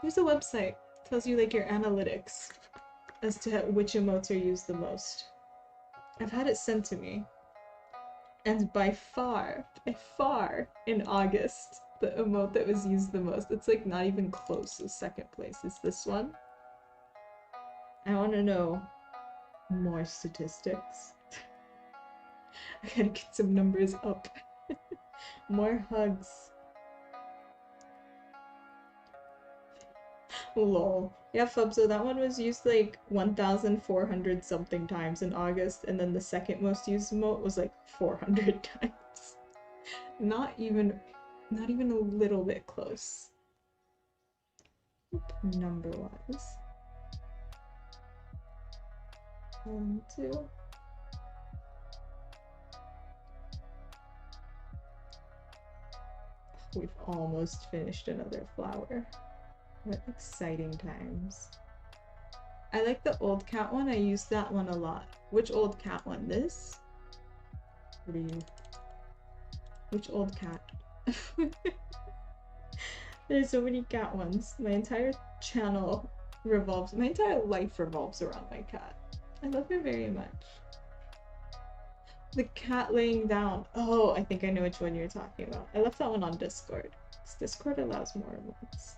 There's a website. Tells you like your analytics as to which emotes are used the most. I've had it sent to me. And by far, in August, the emote that was used the most, it's like not even close to second place, is this one. I want to know more statistics. I gotta get some numbers up. More hugs. Lol. Yeah, Fubzo, that one was used like 1,400 something times in August, and then the second most used emote was like 400 times. Not even a little bit close. Number-wise. 1, 2. We've almost finished another flower. What exciting times. I like the old cat one. I use that one a lot. Which old cat one? This? What are you? Which old cat? There's so many cat ones. My entire channel revolves, my entire life revolves around my cat. I love her very much. The cat laying down. Oh, I think I know which one you're talking about. I left that one on Discord. Discord allows more ones.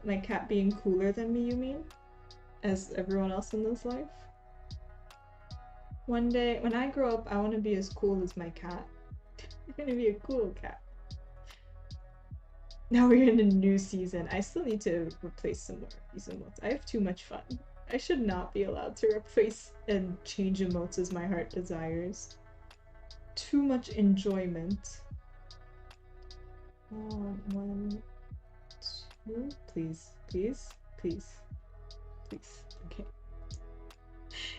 My cat being cooler than me, you mean? As everyone else in this life? One day, when I grow up, I want to be as cool as my cat. I'm gonna be a cool cat. Now we're in a new season. I still need to replace some more of these emotes. I have too much fun. I should not be allowed to replace and change emotes as my heart desires. Too much enjoyment. 1, 2, please. Okay.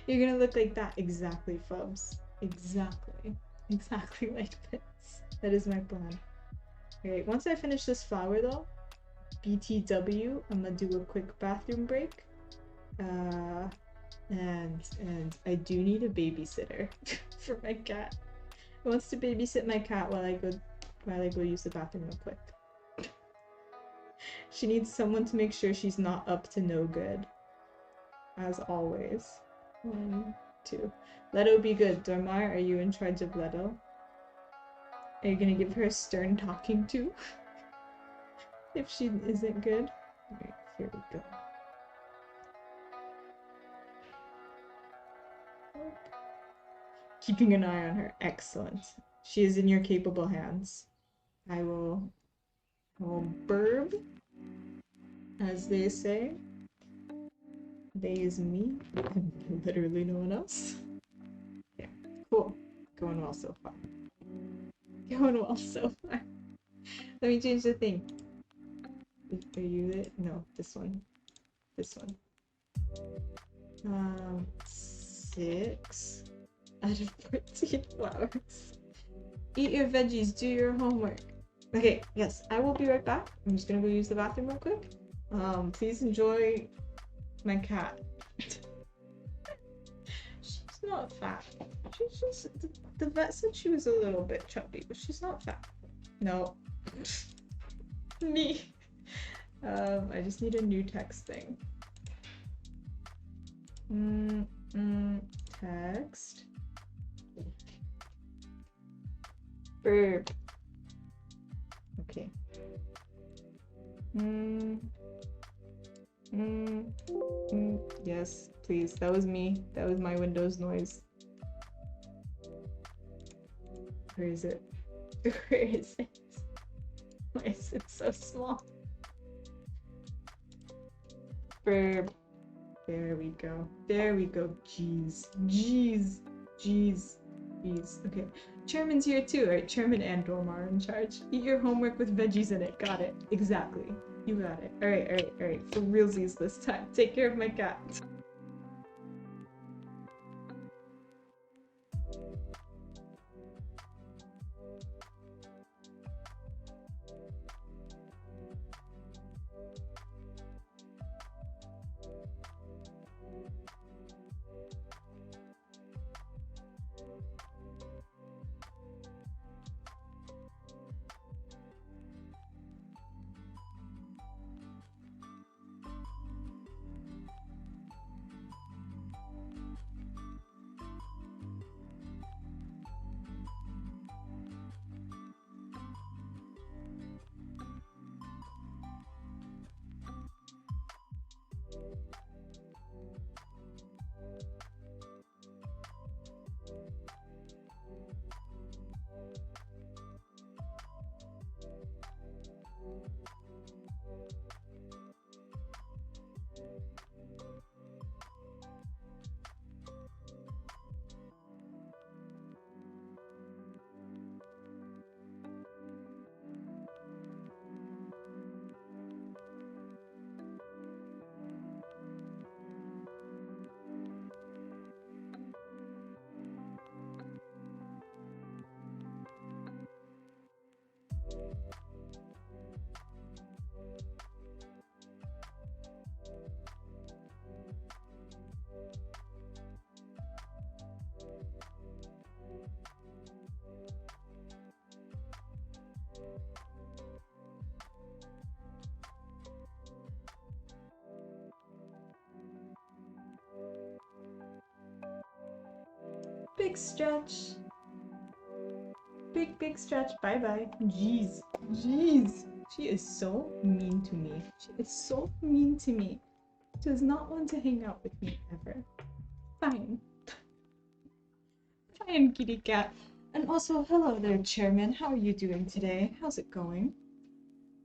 You're gonna look like that. Exactly, Fubs. Exactly like this. That is my plan. Okay, once I finish this flower though, BTW, I'm gonna do a quick bathroom break. And I do need a babysitter for my cat. Who wants to babysit my cat while I go use the bathroom real quick? She needs someone to make sure she's not up to no good. As always. 1, 2. Leto be good. Dormar, are you in charge of Leto? Are you gonna give her a stern talking to? If she isn't good? Alright, here we go. Keeping an eye on her. Excellent. She is in your capable hands. I will burb, as they say. They is me and literally no one else. Yeah, cool. Going well so far. Going well so far. Let me change the thing. Are you it? No, this one. This one. 6 out of 14 flowers. Eat your veggies, do your homework. Okay, yes, I will be right back. I'm just gonna go use the bathroom real quick. Please enjoy my cat. She's not fat. She's just, the vet said she was a little bit chubby, but she's not fat. No. Me. I just need a new text thing. Text. Verb. Okay. Yes, please. That was me. That was my Windows noise. Where is it? Where is it? Why is it so small? Verb. There we go. There we go. Jeez. Jeez. Jeez. Jeez. Okay. Chairman's here too, right? Chairman and Dormar are in charge. Eat your homework with veggies in it. Got it. Exactly. You got it. Alright, alright, alright. For realsies this time. Take care of my cat. Big stretch. Big stretch. Bye bye. Jeez. Jeez. She is so mean to me. She is so mean to me. Does not want to hang out with me ever. Fine. Fine, kitty cat. And also, hello there, Chairman. How are you doing today? How's it going?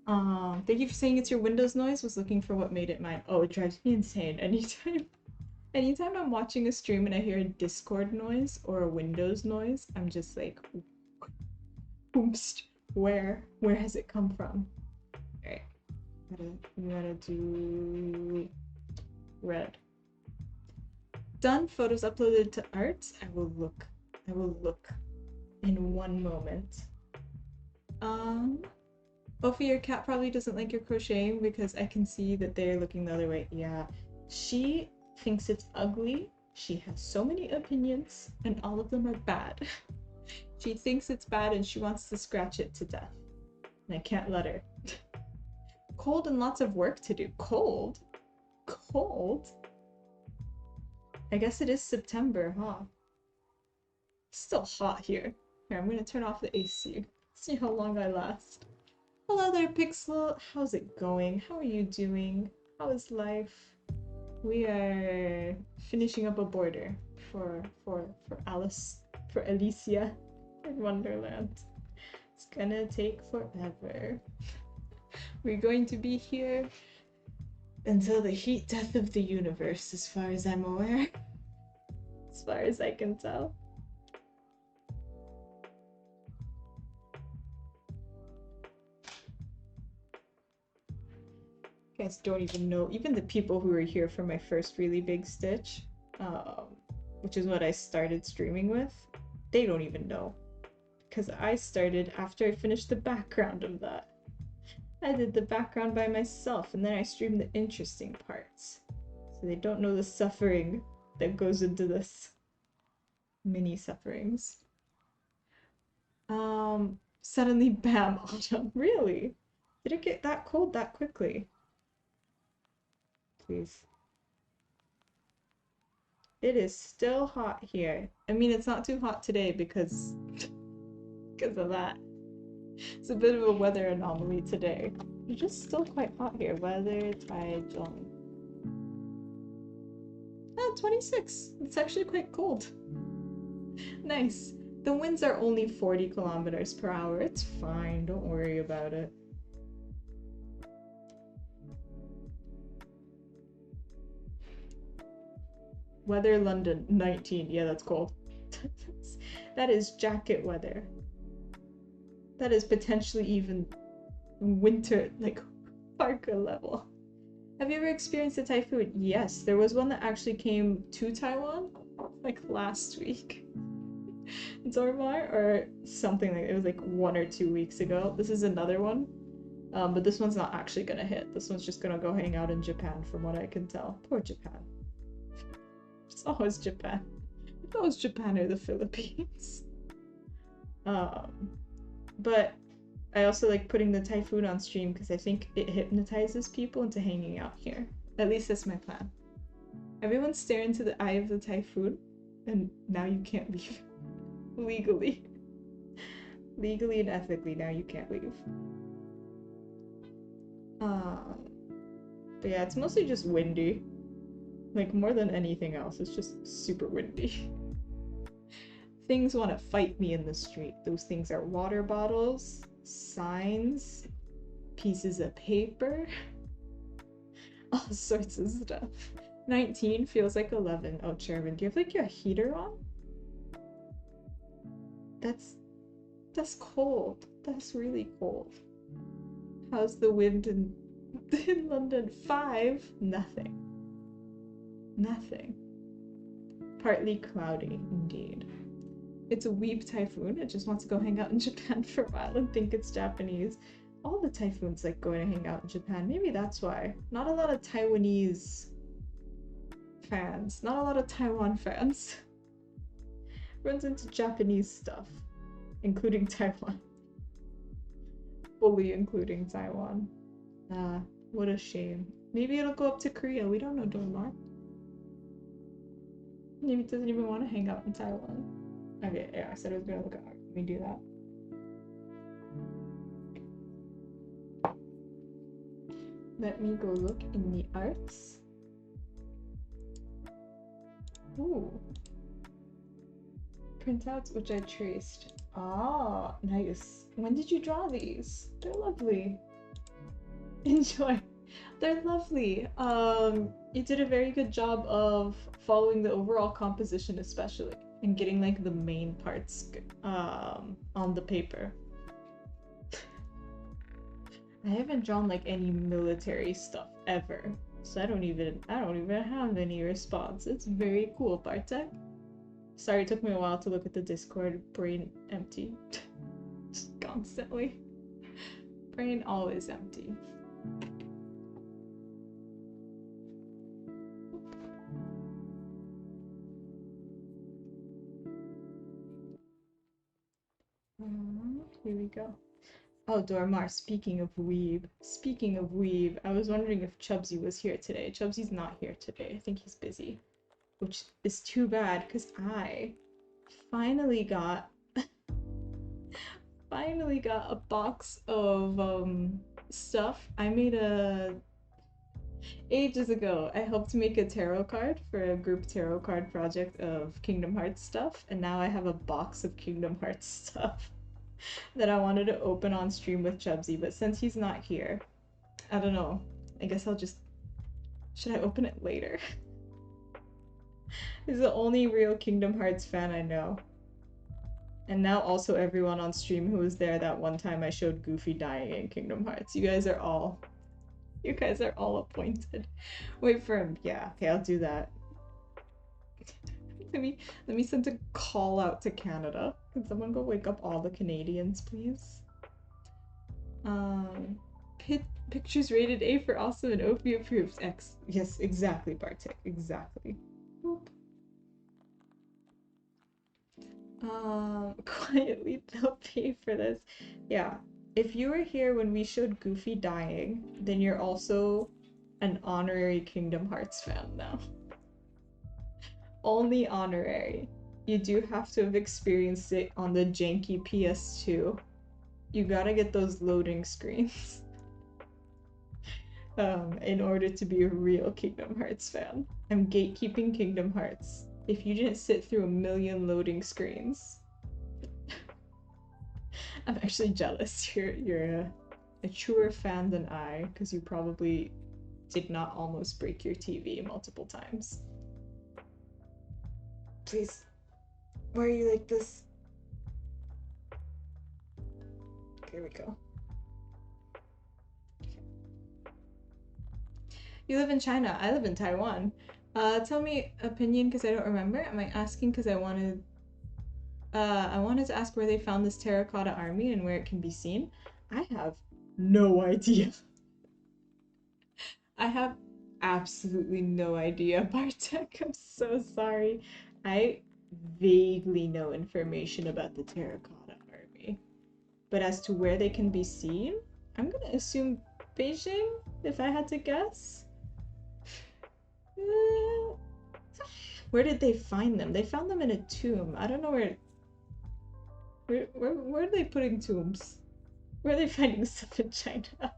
Thank you for saying it's your Windows noise. Was looking for what made it mine. Oh, it drives me insane. Anytime I'm watching a stream and I hear a Discord noise or a Windows noise, I'm just like, oops, where has it come from? Alright, we gotta do red. Done, photos uploaded to art. I will look in one moment. Ophi, your cat probably doesn't like your crocheting because I can see that they're looking the other way. Yeah, she thinks it's ugly. She has so many opinions and all of them are bad. She thinks it's bad and she wants to scratch it to death. And I can't let her. Cold and lots of work to do. Cold? Cold? I guess it is September, huh? It's still hot here. Here, I'm gonna turn off the AC. See how long I last. Hello there, Pixel. How's it going? How are you doing? How is life? We are finishing up a border for Alice, for Alicia in Wonderland. It's gonna take forever. We're going to be here until the heat death of the universe, as far as I'm aware. As far as I can tell. You guys don't even know, even the people who were here for my first really big stitch, which is what I started streaming with, they don't even know. Because I started after I finished the background of that. I did the background by myself, and then I streamed the interesting parts. So they don't know the suffering that goes into this. Mini sufferings. Suddenly bam, autumn. Really? Did it get that cold that quickly? Please. It is still hot here. I mean, it's not too hot today because of that. It's a bit of a weather anomaly today. It's just still quite hot here. Weather, tide, Jong. Oh, 26. It's actually quite cold. Nice. The winds are only 40 kilometers per hour. It's fine. Don't worry about it. Weather London, 19. Yeah, that's cold. That is jacket weather. That is potentially even winter, like parka level. Have you ever experienced a typhoon? Yes, there was one that actually came to Taiwan like last week. Dormar or something like it was like 1 or 2 weeks ago. This is another one. But this one's not actually gonna hit. This one's just gonna go hang out in Japan from what I can tell. Poor Japan. It's always Japan. It's always Japan or the Philippines. But I also like putting the typhoon on stream because I think it hypnotizes people into hanging out here. At least that's my plan. Everyone stare into the eye of the typhoon, and now you can't leave. Legally. Legally and ethically, now you can't leave. But yeah, it's mostly just windy. Like, more than anything else, it's just super windy. Things want to fight me in the street. Those things are water bottles, signs, pieces of paper, all sorts of stuff. 19 feels like 11. Oh, Chairman, do you have like your heater on? That's cold. That's really cold. How's the wind in London? 5? Nothing. Nothing. Partly cloudy, indeed. It's a weeb typhoon. It just wants to go hang out in Japan for a while and think it's Japanese. All the typhoons like going to hang out in Japan. Maybe that's why. Not a lot of Taiwanese fans. Not a lot of Taiwan fans. Runs into Japanese stuff, including Taiwan. Fully including Taiwan. What a shame. Maybe it'll go up to Korea. We don't know, Dormar. Maybe it doesn't even want to hang out in Taiwan. Okay, yeah, I said I was gonna look at art. Let me do that. Let me go look in the arts. Ooh. Printouts which I traced. Ah, nice. When did you draw these? They're lovely. Enjoy. They're lovely. You did a very good job of following the overall composition, especially, and getting like the main parts on the paper. I haven't drawn like any military stuff ever, so I don't even have any response. It's very cool, Bartek. Sorry, it took me a while to look at the Discord. Brain empty. Just constantly. Brain always empty. Here we go. Oh, Dormar, speaking of weeb, I was wondering if Chubsy was here today. Chubsy's not here today. I think he's busy. Which is too bad, because I finally got a box of stuff. I made ages ago, I helped make a tarot card for a group tarot card project of Kingdom Hearts stuff, and now I have a box of Kingdom Hearts stuff that I wanted to open on stream with Chubsy, but since he's not here, I don't know. I guess I'll just Should I open it later? He's the only real Kingdom Hearts fan I know. And now also everyone on stream who was there that one time I showed Goofy dying in Kingdom Hearts. You guys are all appointed. Wait for him. Yeah, okay, I'll do that. Let me send a call out to Canada. Can someone go wake up all the Canadians, please? Pictures rated A for awesome and OP approves. X. Yes, exactly, Bartek. Exactly. Boop. Quietly, they'll pay for this. Yeah. If you were here when we showed Goofy dying, then you're also an honorary Kingdom Hearts fan now. Only honorary. You do have to have experienced it on the janky PS2. You gotta get those loading screens. In order to be a real Kingdom Hearts fan. I'm gatekeeping Kingdom Hearts. If you didn't sit through a million loading screens, I'm actually jealous. You're a truer fan than I, because you probably did not almost break your TV multiple times. Please, why are you like this? Here we go. You live in China. I live in Taiwan. Tell me opinion because I don't remember. Am I asking because I wanted to ask where they found this terracotta army and where it can be seen. I have no idea. I have absolutely no idea, Bartek. I'm so sorry. I vaguely know information about the terracotta army. But as to where they can be seen, I'm gonna assume Beijing, if I had to guess. Where did they find them? They found them in a tomb. I don't know where are they putting tombs? Where are they finding stuff in China?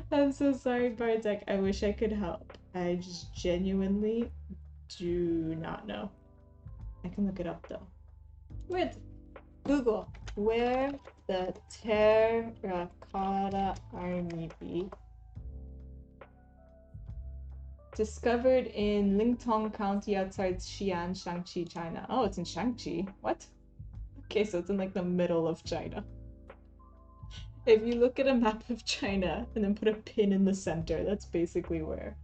I'm so sorry, Bartek. I wish I could help. I just genuinely do not know. I can look it up though. Google, where the terracotta army be? Discovered in Lingtong County outside Xi'an, Shaanxi, China. Oh, it's in Shaanxi. What? Okay, so it's in like the middle of China. If you look at a map of China and then put a pin in the center, that's basically where.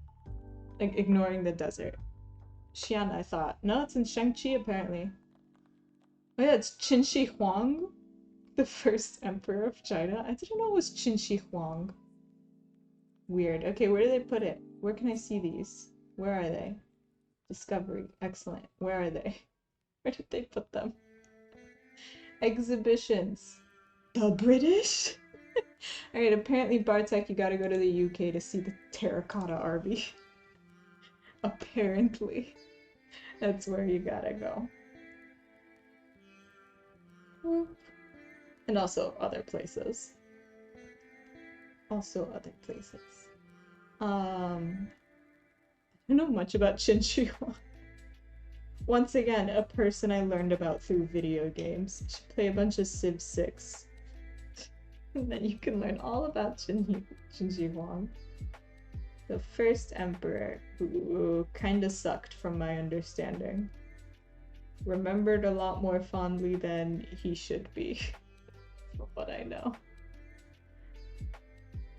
Like, ignoring the desert. Xi'an, I thought. No, it's in Shaanxi, apparently. Oh yeah, it's Qin Shi Huang, the first emperor of China. I didn't know it was Qin Shi Huang. Weird. Okay, where do they put it? Where can I see these? Where are they? Discovery. Excellent. Where are they? Where did they put them? Exhibitions. The British? Alright, apparently Bartek, you gotta go to the UK to see the terracotta army. Apparently. That's where you gotta go. And also other places. I don't know much about Qin Shi Huang. Once again, a person I learned about through video games. You should play a bunch of Civ 6. And then you can learn all about Qin Shi Huang. The first emperor, who kinda sucked from my understanding. Remembered a lot more fondly than he should be, from what I know.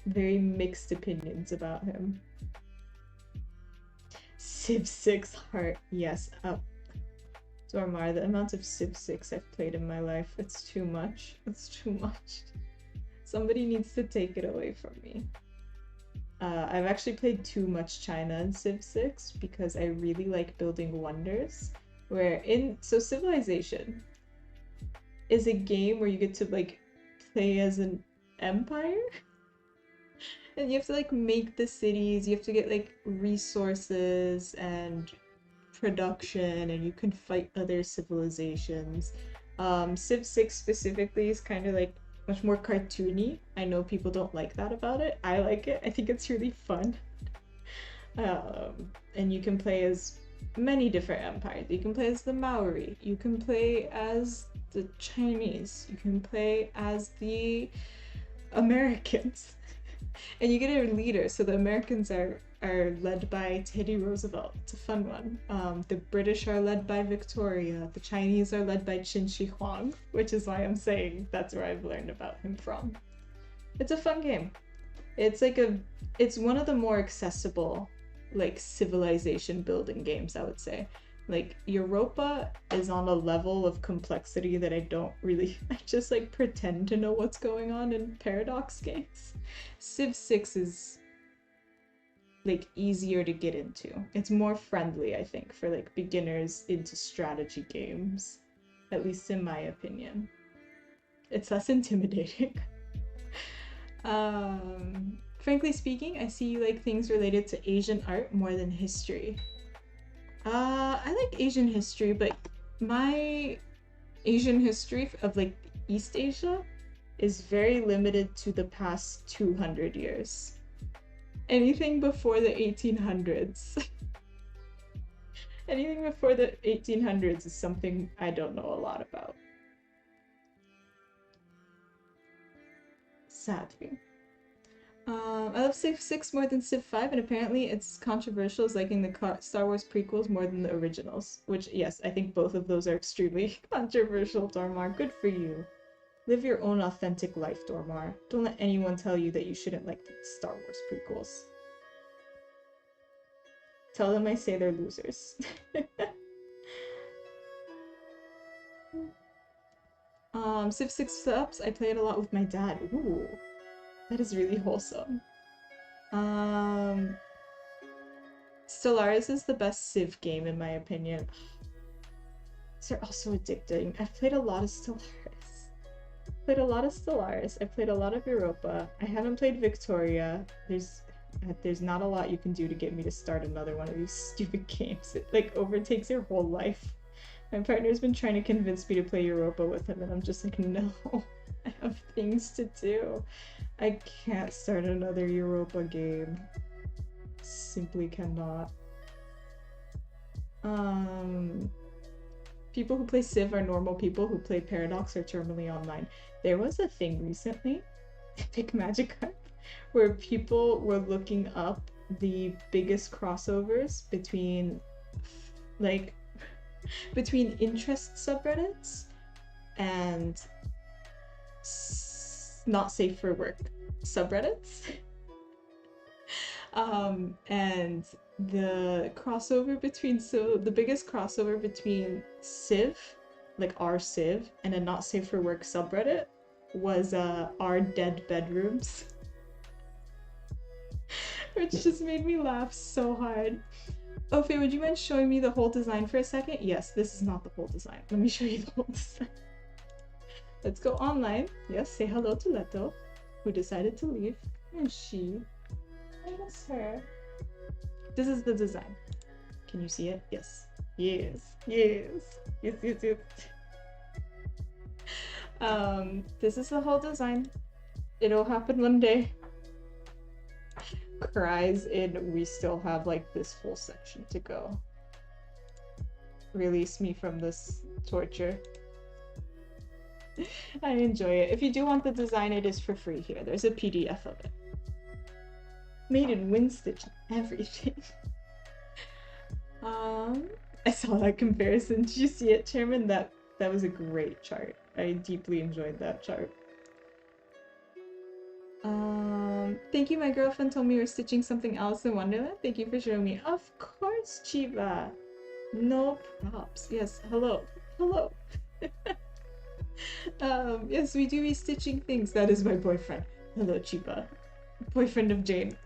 Very mixed opinions about him. Civ 6 heart, yes. Dormar, the amount of Civ 6 I've played in my life, it's too much. It's too much. Somebody needs to take it away from me. I've actually played too much China in Civ 6 because I really like building wonders. So Civilization is a game where you get to like play as an empire. And you have to like make the cities, you have to get like resources and production, and you can fight other civilizations. Civ 6 specifically is kind of like much more cartoony. I know people don't like that about it. I like it. I think it's really fun. And you can play as many different empires. You can play as the Maori. You can play as the Chinese. You can play as the Americans. And you get a leader. So the Americans are are led by Teddy Roosevelt. It's a fun one. The British are led by Victoria. The Chinese are led by Qin Shi Huang, which is why I'm saying that's where I've learned about him from. It's a fun game. It's like it's one of the more accessible, like, civilization building games, I would say. Like, Europa is on a level of complexity that I don't really, I just like pretend to know what's going on in Paradox games. Civ 6 is like easier to get into. It's more friendly, I think, for like beginners into strategy games, at least in my opinion. It's less intimidating. Frankly speaking, I see you like things related to Asian art more than history. I like Asian history, but my Asian history of like East Asia is very limited to the past 200 years. Anything before the 1800s. Anything before the 1800s is something I don't know a lot about. Sadly. I love Civ 6 more than Civ 5, and apparently it's controversial as liking the Star Wars prequels more than the originals. Which, yes, I think both of those are extremely controversial, Dormar. Good for you. Live your own authentic life, Dormar. Don't let anyone tell you that you shouldn't like the Star Wars prequels. Tell them I say they're losers. Civ 6 subs, I play it a lot with my dad. Ooh. That is really wholesome. Stellaris is the best Civ game in my opinion. They're also addicting. I've played a lot of Stellaris. I've played a lot of Europa. I haven't played Victoria. There's not a lot you can do to get me to start another one of these stupid games. It like overtakes your whole life. My partner's been trying to convince me to play Europa with him, and I'm just like, no, I have things to do. I can't start another Europa game. Simply cannot. People who play Civ are normal people who play Paradox or terminally online. There was a thing recently, Epic Magikarp, where people were looking up the biggest crossovers between, like, between interest subreddits and not safe for work subreddits. And the crossover between, so the biggest crossover between Civ, like our Civ, and a not safe for work subreddit was our dead bedrooms. Which just made me laugh so hard. Oh, Faye, would you mind showing me the whole design for a second? Yes, this is not the whole design. Let me show you the whole design. Let's go online. Yes, say hello to Leto, who decided to leave. And she. I miss her. This is the design. Can you see it? Yes. Yes. Yes. Yes, yes, yes. This is the whole design. It'll happen one day. Cries in, we still have like this whole section to go. Release me from this torture. I enjoy it. If you do want the design, it is for free here. There's a PDF of it. Made in WinStitch and everything. I saw that comparison. Did you see it, Chairman? That was a great chart. I deeply enjoyed that chart. Thank you. My girlfriend told me you were stitching something else in Wonderland. Thank you for showing me. Of course, Chiba. No props. Yes. Hello. Hello. Yes, we do be stitching things. That is my boyfriend. Hello, Chiba. Boyfriend of Jane.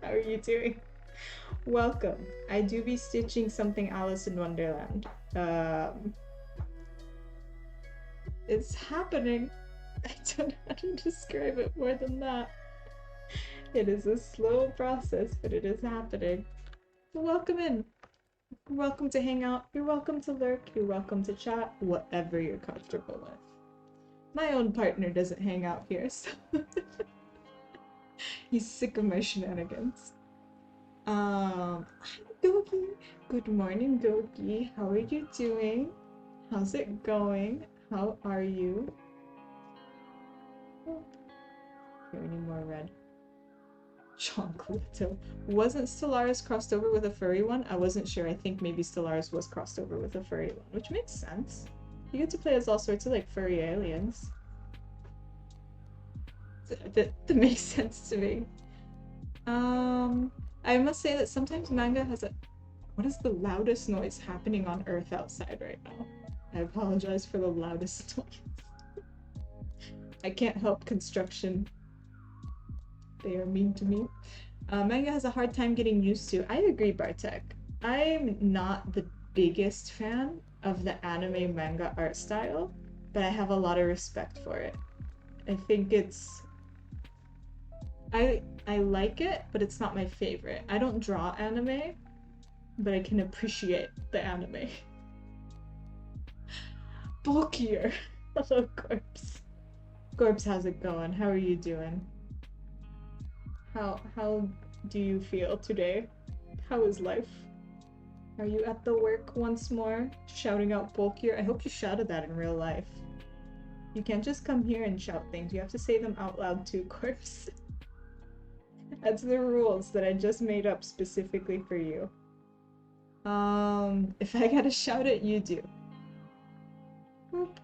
How are you doing? Welcome. I do be stitching something Alice in Wonderland. It's happening. I don't know how to describe it more than that. It is a slow process, but it is happening. So welcome in. You're welcome to hang out. You're welcome to lurk. You're welcome to chat. Whatever you're comfortable with. My own partner doesn't hang out here, so he's sick of my shenanigans. Hi, Gogi. Good morning, Gogi. How are you doing? How's it going? How are you? Oh. Here, we need more red. Chocolate. Wasn't Stellaris crossed over with a furry one? I wasn't sure. I think maybe Stellaris was crossed over with a furry one, which makes sense. You get to play as all sorts of like furry aliens. That makes sense to me. I must say that sometimes manga has a... What is the loudest noise happening on Earth outside right now? I apologize for the loudest noise. I can't help construction. They are mean to me. Manga has a hard time getting used to. I agree, Bartek. I'm not the biggest fan of the anime manga art style, but I have a lot of respect for it. I think it's... I like it, but it's not my favorite. I don't draw anime, but I can appreciate the anime. Bulkier! Hello, Corpse. Corpse, how's it going? How are you doing? How do you feel today? How is life? Are you at the work once more? Shouting out bulkier? I hope you shouted that in real life. You can't just come here and shout things. You have to say them out loud too, Corpse. That's the rules that I just made up specifically for you. If I gotta shout it, you do. Boop.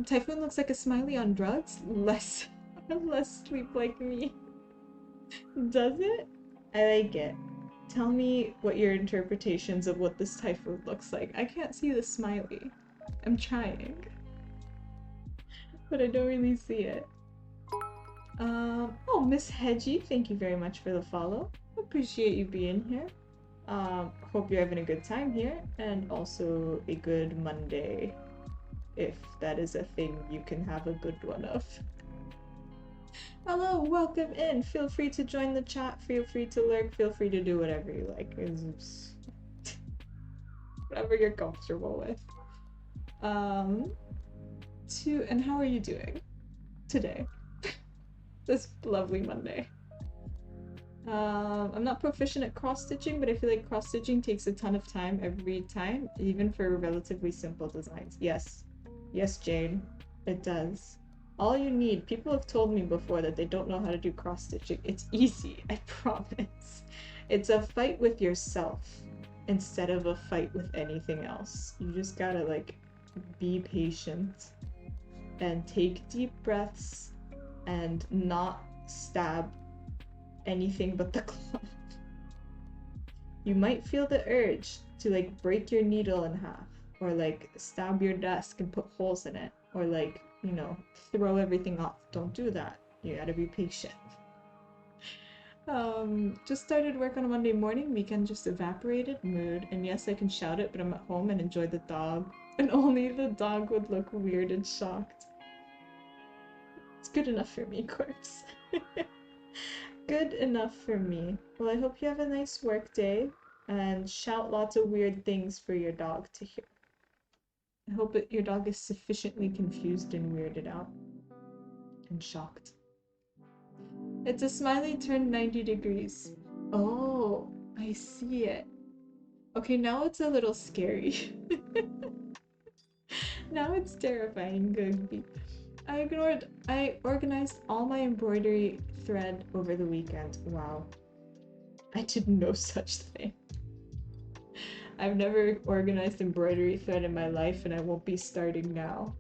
Typhoon looks like a smiley on drugs? Less sleep like me. Does it? I like it. Tell me what your interpretations of what this typhoon looks like. I can't see the smiley. I'm trying. But I don't really see it. Oh, Miss Hedgie, thank you very much for the follow. Appreciate you being here. Hope you're having a good time here, and also a good Monday, if that is a thing you can have a good one of. Hello, welcome in. Feel free to join the chat, feel free to lurk, feel free to do whatever you like. It's whatever you're comfortable with. And how are you doing today? This lovely Monday. I'm not proficient at cross-stitching, but I feel like cross-stitching takes a ton of time every time, even for relatively simple designs. Yes. Yes, Jane. It does. All you need, people have told me before that they don't know how to do cross-stitching. It's easy, I promise. It's a fight with yourself instead of a fight with anything else. You just gotta, like, be patient and take deep breaths and not stab anything but the cloth. You might feel the urge to like break your needle in half, or like stab your desk and put holes in it, or like, you know, throw everything off. Don't do that. You gotta be patient. Just started work on a Monday morning. Weekend just evaporated. Mood. And yes, I can shout it, but I'm at home and enjoy the dog. And only the dog would look weird and shocked. It's good enough for me, Corpse. Good enough for me. Well, I hope you have a nice work day and shout lots of weird things for your dog to hear. I hope that your dog is sufficiently confused and weirded out and shocked. It's a smiley turned 90 degrees. Oh, I see it. Okay, now it's a little scary. Now it's terrifying, Googby. I organized all my embroidery thread over the weekend. Wow. I did no such thing. I've never organized embroidery thread in my life, and I won't be starting now.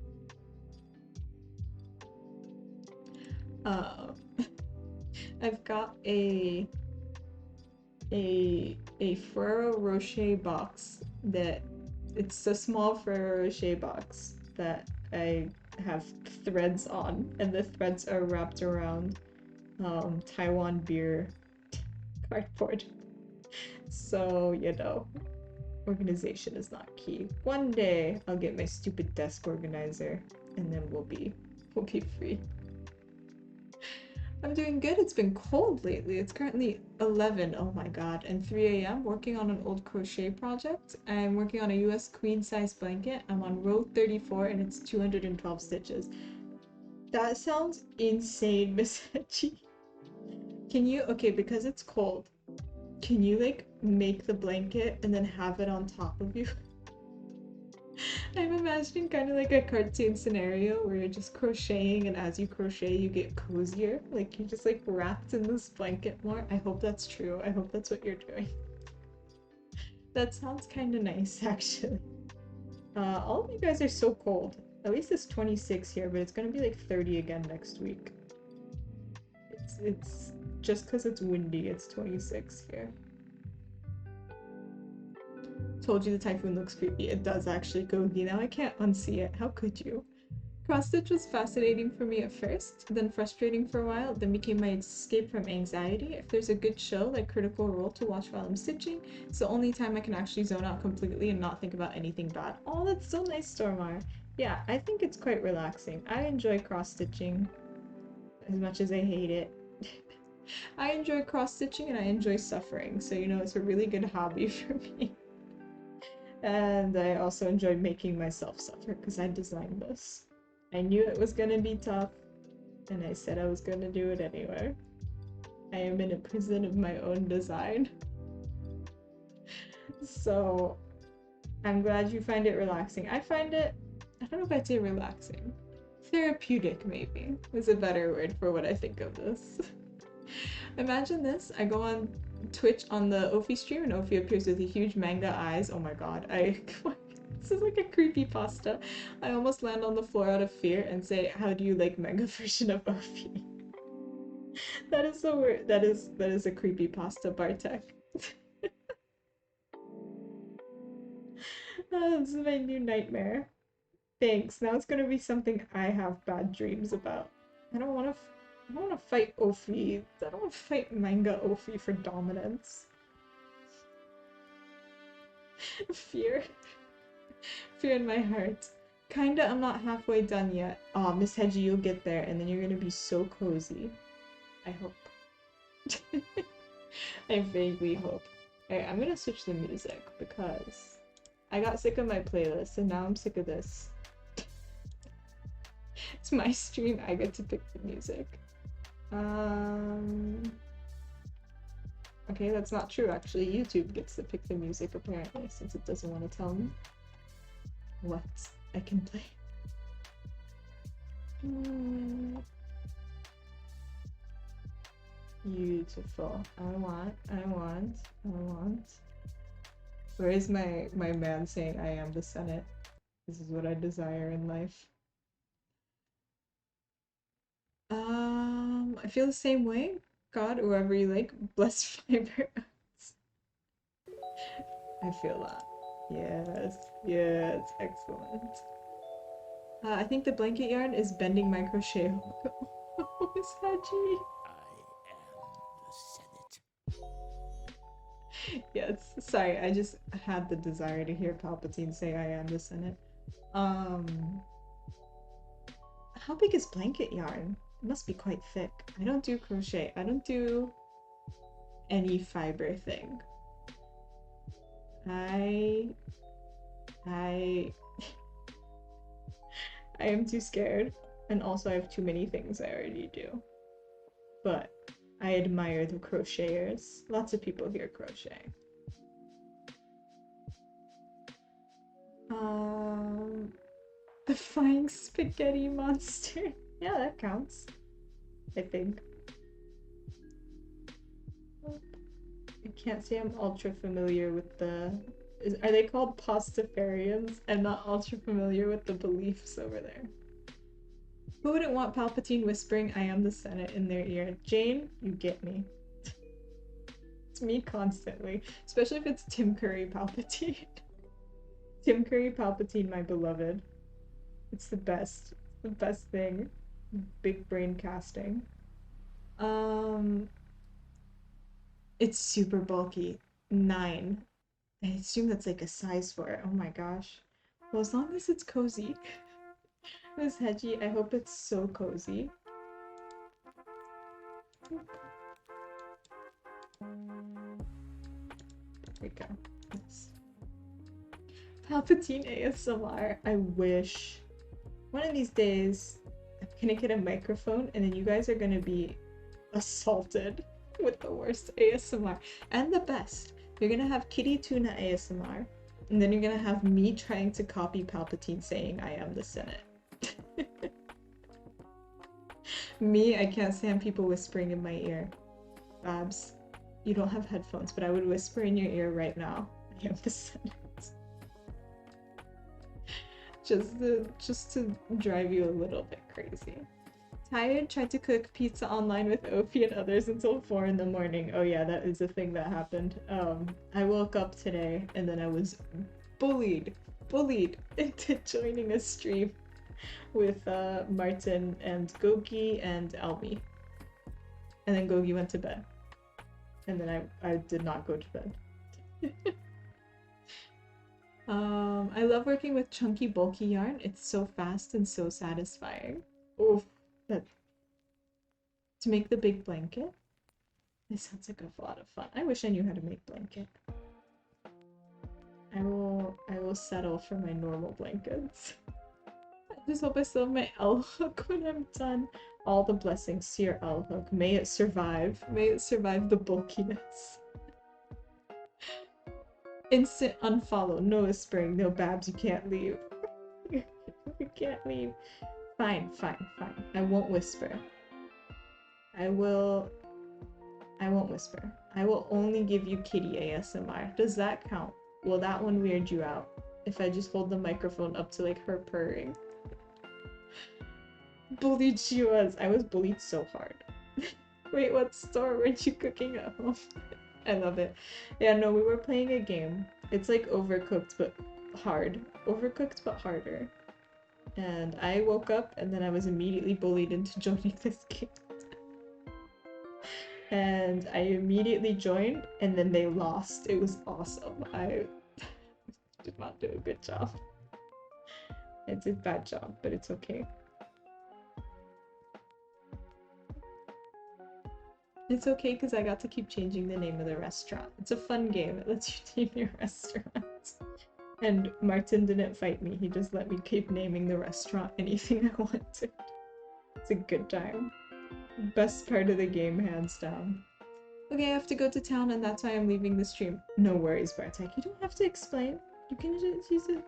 I've got a Ferrero Rocher box that it's a small Ferrero Rocher box that I have threads on, and the threads are wrapped around Taiwan beer cardboard. So, you know, organization is not key. One day I'll get my stupid desk organizer, and then we'll be free. I'm doing good. It's been cold lately. It's currently 11, oh my god, and 3 a.m. working on an old crochet project. I'm working on a US queen size blanket. I'm on row 34 and it's 212 stitches. That sounds insane, Miss Hedgie. Can you, okay, because it's cold, can you like make the blanket and then have it on top of you? I'm imagining kind of like a cartoon scenario where you're just crocheting, and as you crochet, you get cozier. Like you're just like wrapped in this blanket more. I hope that's true. I hope that's what you're doing. That sounds kind of nice, actually. All of you guys are so cold. At least it's 26 here, but it's gonna be like 30 again next week. It's just because it's windy, it's 26 here. Told you the typhoon looks creepy. It does actually, Gogi. Now I can't unsee it. How could you? Cross stitch was fascinating for me at first, then frustrating for a while, then became my escape from anxiety. If there's a good show like Critical Role to watch while I'm stitching, it's the only time I can actually zone out completely and not think about anything bad. Oh, that's so nice, Stormar. Yeah, I think it's quite relaxing. I enjoy cross stitching as much as I hate it. I enjoy cross stitching and I enjoy suffering, so you know it's a really good hobby for me. And I also enjoy making myself suffer because I designed this. I knew it was gonna be tough, and I said I was gonna do it anyway. I am in a prison of my own design. So, I'm glad you find it relaxing. I find it, I don't know if I'd say relaxing. Therapeutic, maybe, is a better word for what I think of this. Imagine this, I go on Twitch on the Ophi stream, and Ophi appears with a huge manga eyes. Oh my god, this is like a creepypasta. I almost land on the floor out of fear and say, how do you like manga version of Ophi? That is so weird. That is a creepypasta, Bartek. Oh, this is my new nightmare. Thanks. Now it's gonna be something I have bad dreams about. I don't want to fight Ophi. I don't want to fight manga Ophi for dominance. Fear. Fear in my heart. Kinda, I'm not halfway done yet. Aw, Miss Hedgie, you'll get there, and then you're gonna be so cozy. I hope. I vaguely hope. Alright, I'm gonna switch the music, because I got sick of my playlist, and now I'm sick of this. It's my stream, I get to pick the music. Okay, that's not true, actually. YouTube gets to pick the music, apparently, since it doesn't want to tell me what I can play. Beautiful. I want. Where is my man saying I am the Senate? This is what I desire in life. I feel the same way. God, whoever you like, bless fiber. I feel that. Yes, excellent. I think the blanket yarn is bending my crochet. Miss Haji. Yes, sorry, I just had the desire to hear Palpatine say I am the Senate. How big is blanket yarn? It must be quite thick. I don't do crochet. I don't do any fiber thing. I am too scared, and also I have too many things I already do. But I admire the crocheters. Lots of people here crochet. The flying spaghetti monster. Yeah, that counts. I think. I can't say I'm ultra familiar with the... Are they called pastafarians? I'm not ultra familiar with the beliefs over there. Who wouldn't want Palpatine whispering, I am the Senate in their ear? Jane, you get me. It's me constantly. Especially if it's Tim Curry Palpatine. Tim Curry Palpatine, my beloved. It's the best. The best thing. Big brain casting. It's super bulky. 9. I assume that's like a size for it. Oh my gosh. Well, as long as it's cozy. Miss Hedgie, I hope it's so cozy. There we go. Yes. Palpatine ASMR. I wish. One of these days, I'm gonna get a microphone and then you guys are gonna be assaulted with the worst ASMR. And the best. You're gonna have Kitty Tuna ASMR, And then you're gonna have me trying to copy Palpatine saying I am the Senate. Me, I can't stand people whispering in my ear. Babs, you don't have headphones, but I would whisper in your ear right now. I am the Senate. Just to drive you a little bit crazy. Tired, tried to cook pizza online with Opie and others until 4 in the morning. Oh yeah, that is a thing that happened. I woke up today and then I was bullied into joining a stream with Martin and Gogi and Almi. And then Gogi went to bed. And then I did not go to bed. I love working with chunky, bulky yarn. It's so fast and so satisfying. Oof, that to make the big blanket. This sounds like a lot of fun. I wish I knew how to make blanket. I will settle for my normal blankets. I just hope I still have my L hook when I'm done. All the blessings to your L hook. May it survive. May it survive the bulkiness. Instant unfollow. No whispering. No Babs. You can't leave. You can't leave. Fine. I won't whisper. I won't whisper. I will only give you kitty ASMR. Does that count? Will that one weird you out? If I just hold the microphone up to like her purring. Bullied she was. I was bullied so hard. Wait, what store weren't you cooking at home? I love it. Yeah, no, we were playing a game. It's like Overcooked but hard. Overcooked but harder. And I woke up and then I was immediately bullied into joining this game. And I immediately joined and then they lost. It was awesome. I did not do a good job. I did a bad job, but it's okay. It's okay because I got to keep changing the name of the restaurant. It's a fun game. It lets you name your restaurant. And Martin didn't fight me. He just let me keep naming the restaurant anything I wanted. It's a good time. Best part of the game, hands down. Okay, I have to go to town and that's why I'm leaving the stream. No worries, Bartek. You don't have to explain. You can just use it.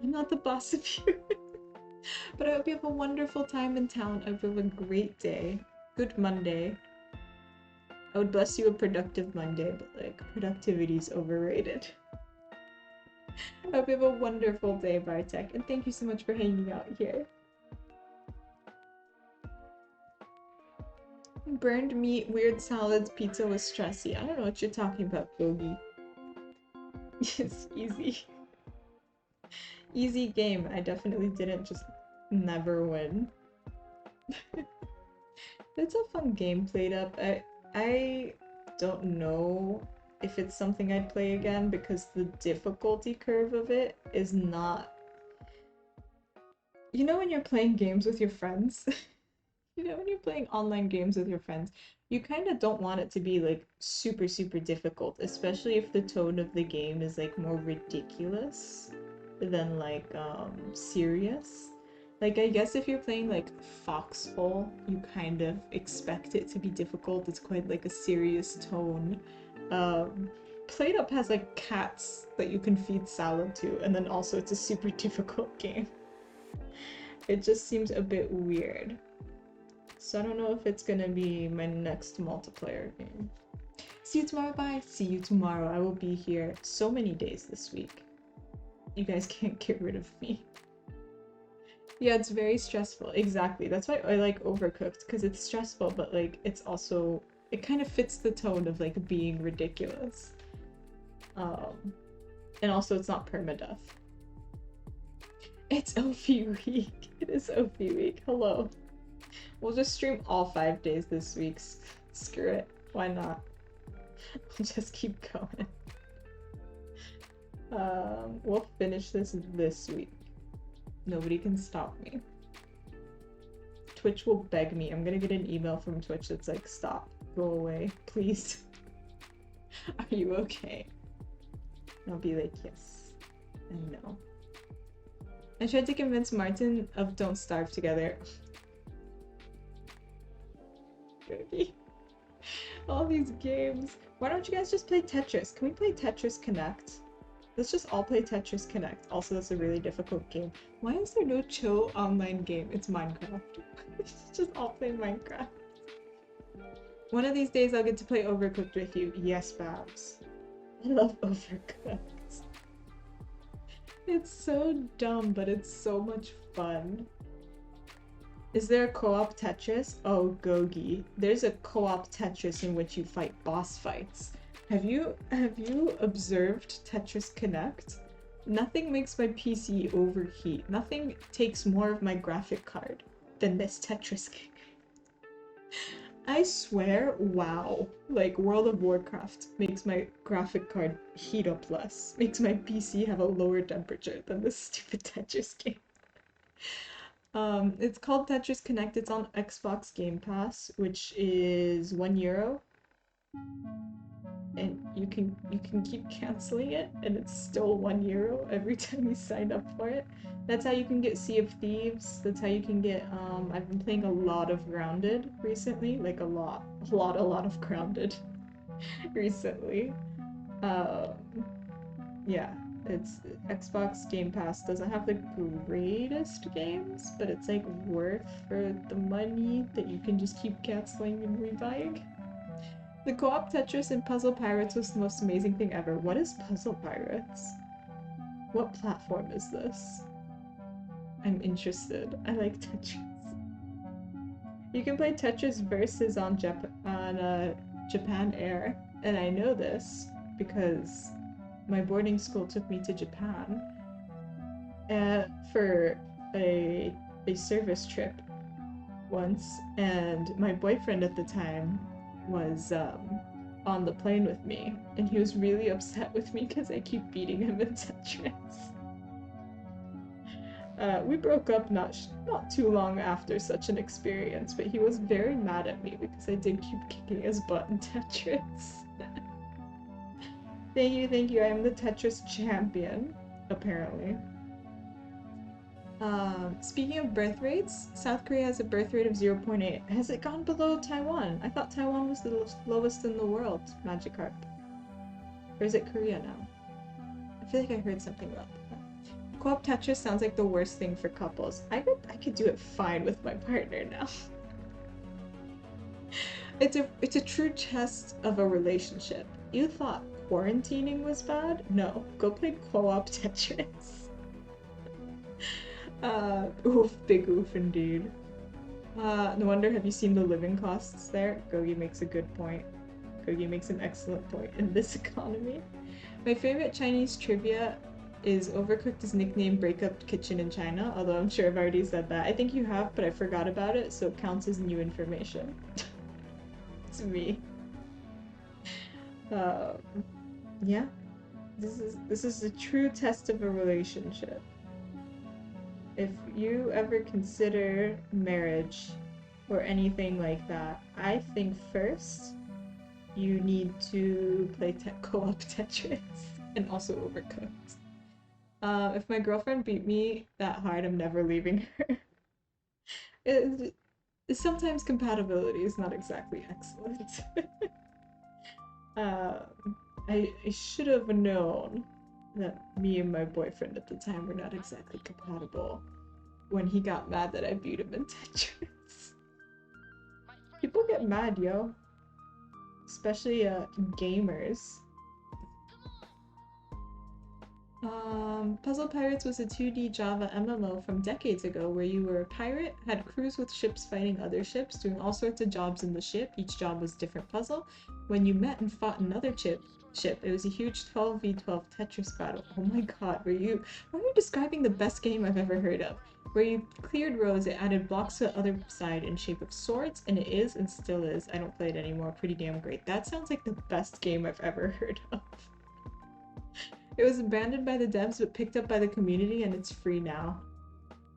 I'm not the boss of you. But I hope you have a wonderful time in town. I hope you have a great day. Good Monday. I would bless you a productive Monday, but like, productivity's overrated. I hope you have a wonderful day, Bartek, and thank you so much for hanging out here. Burned meat, weird salads, pizza was stressy. I don't know what you're talking about, Gogi. It's easy. Easy game. I definitely didn't just never win. It's a fun game played up. I don't know if it's something I'd play again because the difficulty curve of it is not... You know when you're playing games with your friends? You know when you're playing online games with your friends, you kind of don't want it to be like super difficult, especially if the tone of the game is like more ridiculous than like serious. Like, I guess if you're playing, like, Foxhole, you kind of expect it to be difficult. It's quite, like, a serious tone. Played Up has, like, cats that you can feed salad to, and then also it's a super difficult game. It just seems a bit weird. So I don't know if it's gonna be my next multiplayer game. See you tomorrow, bye! See you tomorrow. I will be here so many days this week. You guys can't get rid of me. Yeah, it's very stressful. Exactly. That's why I like Overcooked, because it's stressful, but like it's also, it kind of fits the tone of like being ridiculous. And also it's not permadeath. It's OP week. It is OP week. Hello. We'll just stream all 5 days this week. Screw it. Why not? We'll just keep going. We'll finish this week. Nobody can stop me. Twitch will beg me. I'm gonna get an email from Twitch that's like, stop, go away, please. Are you okay? And I'll be like, yes, and no. I tried to convince Martin of Don't Starve Together. All these games. Why don't you guys just play Tetris? Can we play Tetris Connect? Let's just all play Tetris Connect. Also, that's a really difficult game. Why is there no chill online game? It's Minecraft. Let's just all play Minecraft. One of these days I'll get to play Overcooked with you. Yes, Babs. I love Overcooked. It's so dumb, but it's so much fun. Is there a co-op Tetris? Oh, Gogi. There's a co-op Tetris in which you fight boss fights. Have you observed Tetris Connect? Nothing makes my PC overheat. Nothing takes more of my graphic card than this Tetris game. I swear, wow. Like, World of Warcraft makes my graphic card heat up less. Makes my PC have a lower temperature than this stupid Tetris game. It's called Tetris Connect. It's on Xbox Game Pass, which is €1. And you can keep canceling it, and it's still €1 every time you sign up for it. That's how you can get Sea of Thieves. That's how you can get, I've been playing a lot of Grounded recently. Like a lot of Grounded recently. Yeah, it's Xbox Game Pass doesn't have the greatest games, but it's like worth for the money that you can just keep canceling and rebuying. The co-op Tetris in Puzzle Pirates was the most amazing thing ever. What is Puzzle Pirates? What platform is this? I'm interested. I like Tetris. You can play Tetris Versus on Japan Air, and I know this because my boarding school took me to Japan for a service trip once, and my boyfriend at the time was on the plane with me, and he was really upset with me because I keep beating him in Tetris. We broke up not too long after such an experience, but he was very mad at me because I did keep kicking his butt in Tetris. Thank you, I am the Tetris champion, apparently. Speaking of birth rates, South Korea has a birth rate of 0.8. Has it gone below Taiwan? I thought Taiwan was the lowest in the world, Magikarp. Or is it Korea now? I feel like I heard something about that. Co-op Tetris sounds like the worst thing for couples. I could do it fine with my partner now. It's a true test of a relationship. You thought quarantining was bad? No, go play co-op Tetris. Oof, big oof indeed. No wonder, have you seen the living costs there? Gogi makes a good point. Gogi makes an excellent point in this economy. My favorite Chinese trivia is Overcooked is nicknamed Breakup Kitchen in China, although I'm sure I've already said that. I think you have, but I forgot about it, so it counts as new information. It's me. Yeah. This is a true test of a relationship. If you ever consider marriage or anything like that, I think first you need to play co-op Tetris and also Overcooked. If my girlfriend beat me that hard, I'm never leaving her. Sometimes compatibility is not exactly excellent. I should have known that me and my boyfriend at the time were not exactly compatible when he got mad that I beat him in Tetris. People get mad, yo. Especially gamers. Puzzle Pirates was a 2D Java MMO from decades ago where you were a pirate, had crews with ships fighting other ships, doing all sorts of jobs in the ship. Each job was a different puzzle. When you met and fought another ship, it was a huge 12v12 Tetris battle. Oh my god, why are you describing the best game I've ever heard of? Where you cleared rows, it added blocks to the other side in shape of swords, and it is, and still is, I don't play it anymore, pretty damn great. That sounds like the best game I've ever heard of. It was abandoned by the devs but picked up by the community, and it's free now.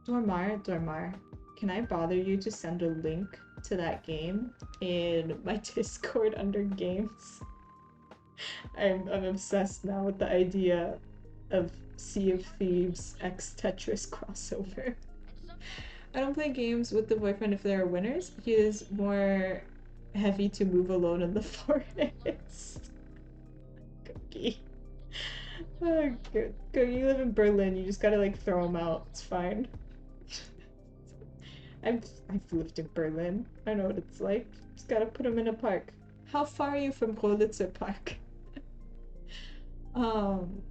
Dormar, can I bother you to send a link to that game in my Discord under games? I'm obsessed now with the idea of Sea of Thieves x Tetris crossover. I don't play games with the boyfriend if there are winners. He is more heavy to move alone in the forest. Cookie. Oh, good. Good. You live in Berlin. You just gotta like throw them out. It's fine. I've lived in Berlin. I know what it's like. Just gotta put them in a park. How far are you from Rolitzer Park? Um,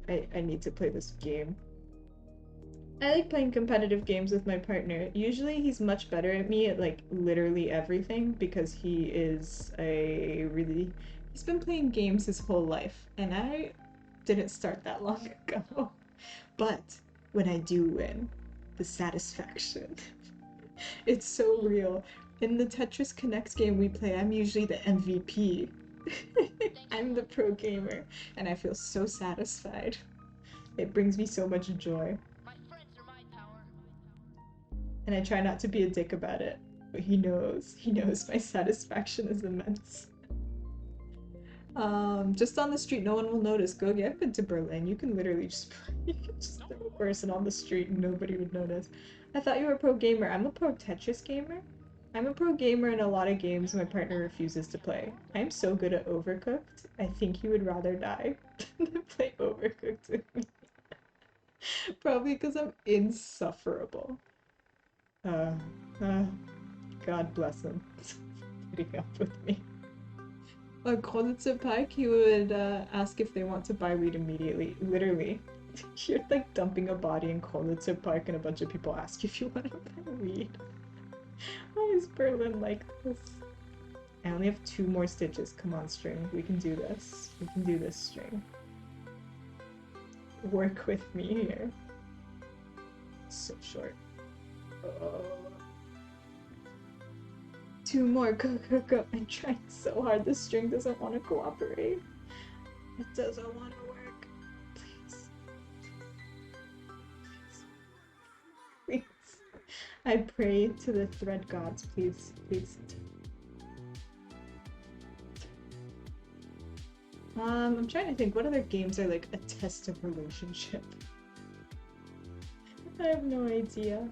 I need to play this game. I like playing competitive games with my partner. Usually he's much better at me at like literally everything because he's been playing games his whole life and I didn't start that long ago. But when I do win, the satisfaction. It's so real. In the Tetris Connect game we play, I'm usually the MVP. I'm the pro gamer and I feel so satisfied. It brings me so much joy. And I try not to be a dick about it, but he knows my satisfaction is immense. Just on the street, no one will notice. Gogi, I've been to Berlin. You can literally just throw a person on the street and nobody would notice. I thought you were a pro gamer. I'm a pro Tetris gamer. I'm a pro gamer in a lot of games my partner refuses to play. I'm so good at Overcooked. I think he would rather die than play Overcooked with me. Probably because I'm insufferable. Uh, God bless him. Putting up with me. At Krolitzer Park, he would ask if they want to buy weed immediately. Literally. You're like dumping a body in Krolitzer Park and a bunch of people ask if you want to buy weed. Why is Berlin like this? I only have 2 more stitches. Come on, string. We can do this. We can do this, string. Work with me here. So short. Oh. 2 more. Go, go, go. I'm trying so hard. The string doesn't want to cooperate. It doesn't want to work. Please. Please. I pray to the thread gods. Please. Please. I'm trying to think. What other games are like a test of relationship? I have no idea.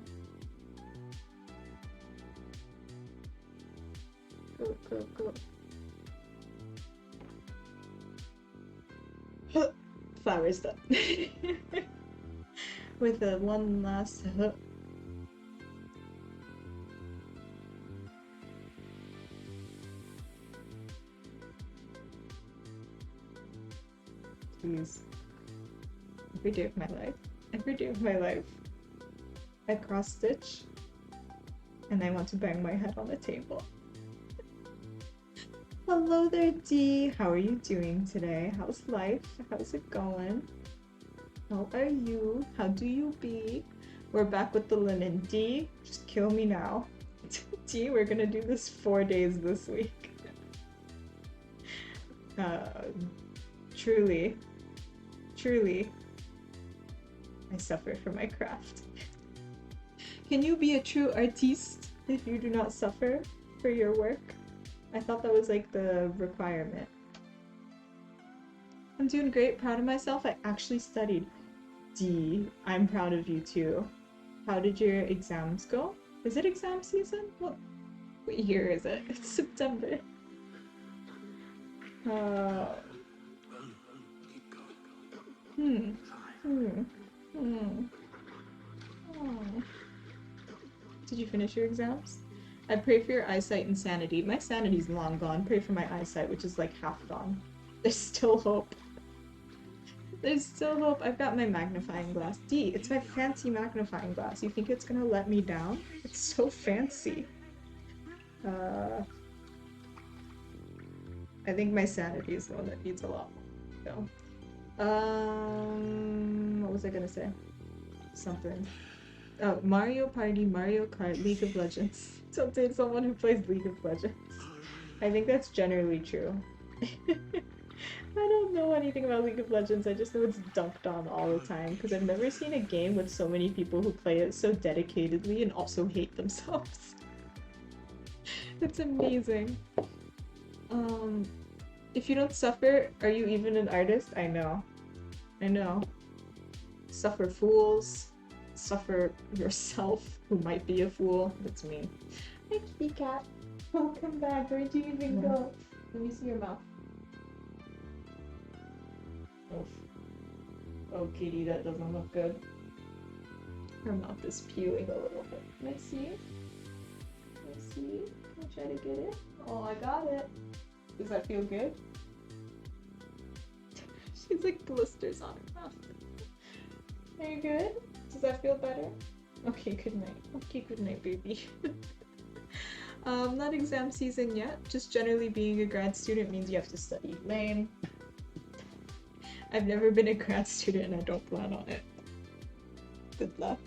Go, go, go. Flowers done. With a one last Please. Every day of my life. Every day of my life. I cross stitch and I want to bang my head on the table. Hello there, D. How are you doing today? How's life? How's it going? How are you? How do you be? We're back with the linen. D, just kill me now. D, we're gonna do this 4 days this week. Truly, I suffer for my craft. Can you be a true artiste if you do not suffer for your work? I thought that was like the requirement. I'm doing great, proud of myself. I actually studied. D, I'm proud of you too. How did your exams go? Is it exam season? What year is it? It's September. Oh. Did you finish your exams? I pray for your eyesight and sanity. My sanity's long gone. Pray for my eyesight, which is like half gone. There's still hope. There's still hope. I've got my magnifying glass. D, it's my fancy magnifying glass. You think it's gonna let me down? It's so fancy. I think my sanity is the one that needs a lot more. So, what was I gonna say? Something. Oh, Mario Party, Mario Kart, League of Legends. Don't date someone who plays League of Legends. I think that's generally true. I don't know anything about League of Legends, I just know it's dunked on all the time, because I've never seen a game with so many people who play it so dedicatedly and also hate themselves. It's amazing. If you don't suffer, are you even an artist? I know. I know. Suffer fools. Suffer yourself, who might be a fool. That's me. Hi, kitty cat. Welcome back. Where'd you even go? Let me see your mouth. Oh, Katie, that doesn't look good. Her mouth is peeling a little bit. Let me see. Let me see. Can I try to get it? Oh, I got it. Does that feel good? She's like blisters on her mouth. Are you good? Does that feel better? Okay, good night. Okay, good night, baby. Not exam season yet. Just generally being a grad student means you have to study. Lame. I've never been a grad student and I don't plan on it. Good luck.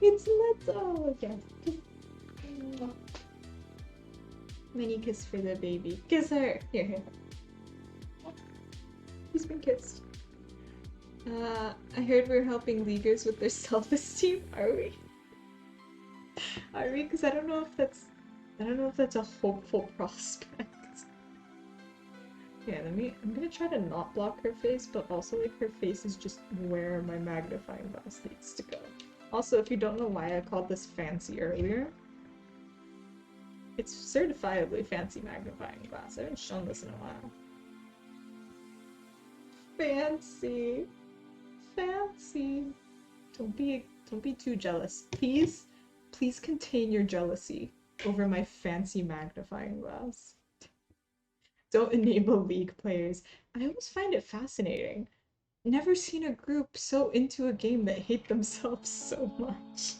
It's Leto! Yes. Mini kiss for the baby. Kiss her! Here, here. He's been kissed. I heard we're helping leaguers with their self-esteem. Are we? Are we? Because I don't know if that's a hopeful prospect. Yeah, I'm gonna try to not block her face, but also like her face is just where my magnifying glass needs to go. Also, if you don't know why I called this fancy earlier, it's certifiably fancy magnifying glass. I haven't shown this in a while. Fancy. Fancy. Don't be too jealous. Please contain your jealousy over my fancy magnifying glass. Don't enable League players. I always find it fascinating. Never seen a group so into a game that hate themselves so much.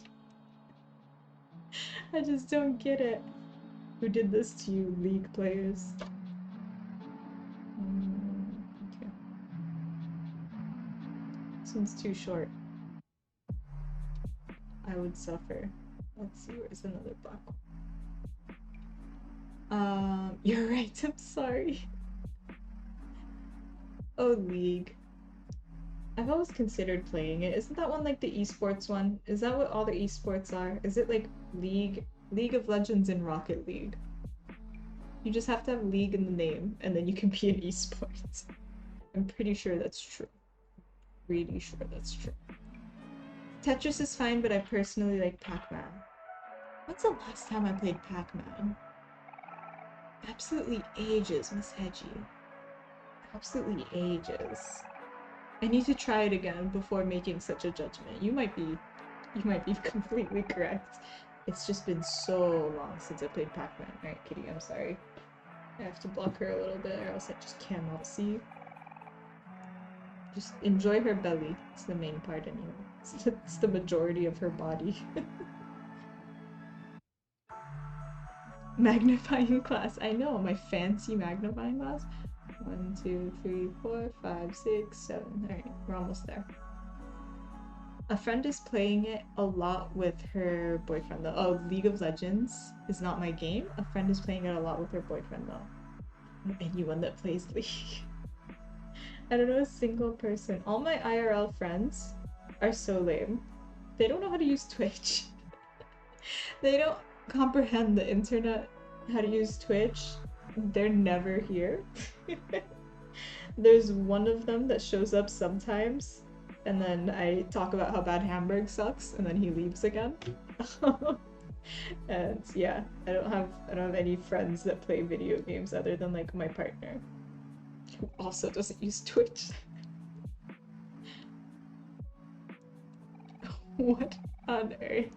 I just don't get it. Who did this to you, League players? Okay. This one's too short. I would suffer. Let's see, where's another black one? You're right, I'm sorry. Oh, League. I've always considered playing it. Isn't that one like the esports one? Is that what all the esports are? Is it like League of Legends and Rocket League? You just have to have League in the name, and then you can be an esports. I'm pretty sure that's true. Really sure that's true. Tetris is fine, but I personally like Pac-Man. When's the last time I played Pac-Man? Absolutely ages, Miss Hedgie. Absolutely ages. I need to try it again before making such a judgment. You might be completely correct. It's just been so long since I played Pac-Man. Alright, Kitty, I'm sorry. I have to block her a little bit or else I just cannot see. Just enjoy her belly. It's the main part anyway. It's the majority of her body. Magnifying glass. I know, my fancy magnifying glass. 1, 2, 3, 4, 5, 6, 7. Alright, we're almost there. A friend is playing it a lot with her boyfriend though. Oh, League of Legends is not my game. A friend is playing it a lot with her boyfriend though. Anyone that plays League. I don't know a single person. All my IRL friends are so lame. They don't know how to use Twitch. They don't comprehend the internet, how to use Twitch. They're never here. There's one of them that shows up sometimes, and then I talk about how bad Hamburg sucks, and then he leaves again. And yeah, I don't have any friends that play video games other than like my partner, who also doesn't use Twitch. What on earth?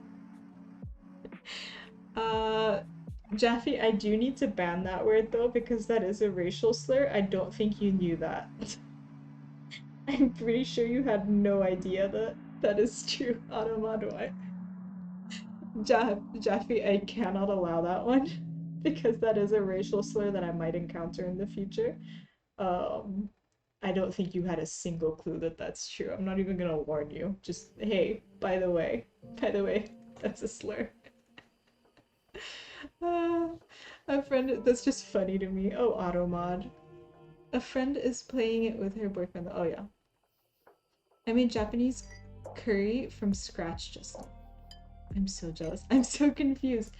Jaffe, I do need to ban that word though, because that is a racial slur. I don't think you knew that. I'm pretty sure you had no idea that that is true. Automod, Jaffe, I cannot allow that one, because that is a racial slur that I might encounter in the future. I don't think you had a single clue that that's true. I'm not even gonna warn you. Just, hey, by the way, that's a slur. A friend, that's just funny to me. Oh, Automod. A friend is playing it with her boyfriend. Oh yeah. I made Japanese curry from scratch just now. I'm so jealous. I'm so confused.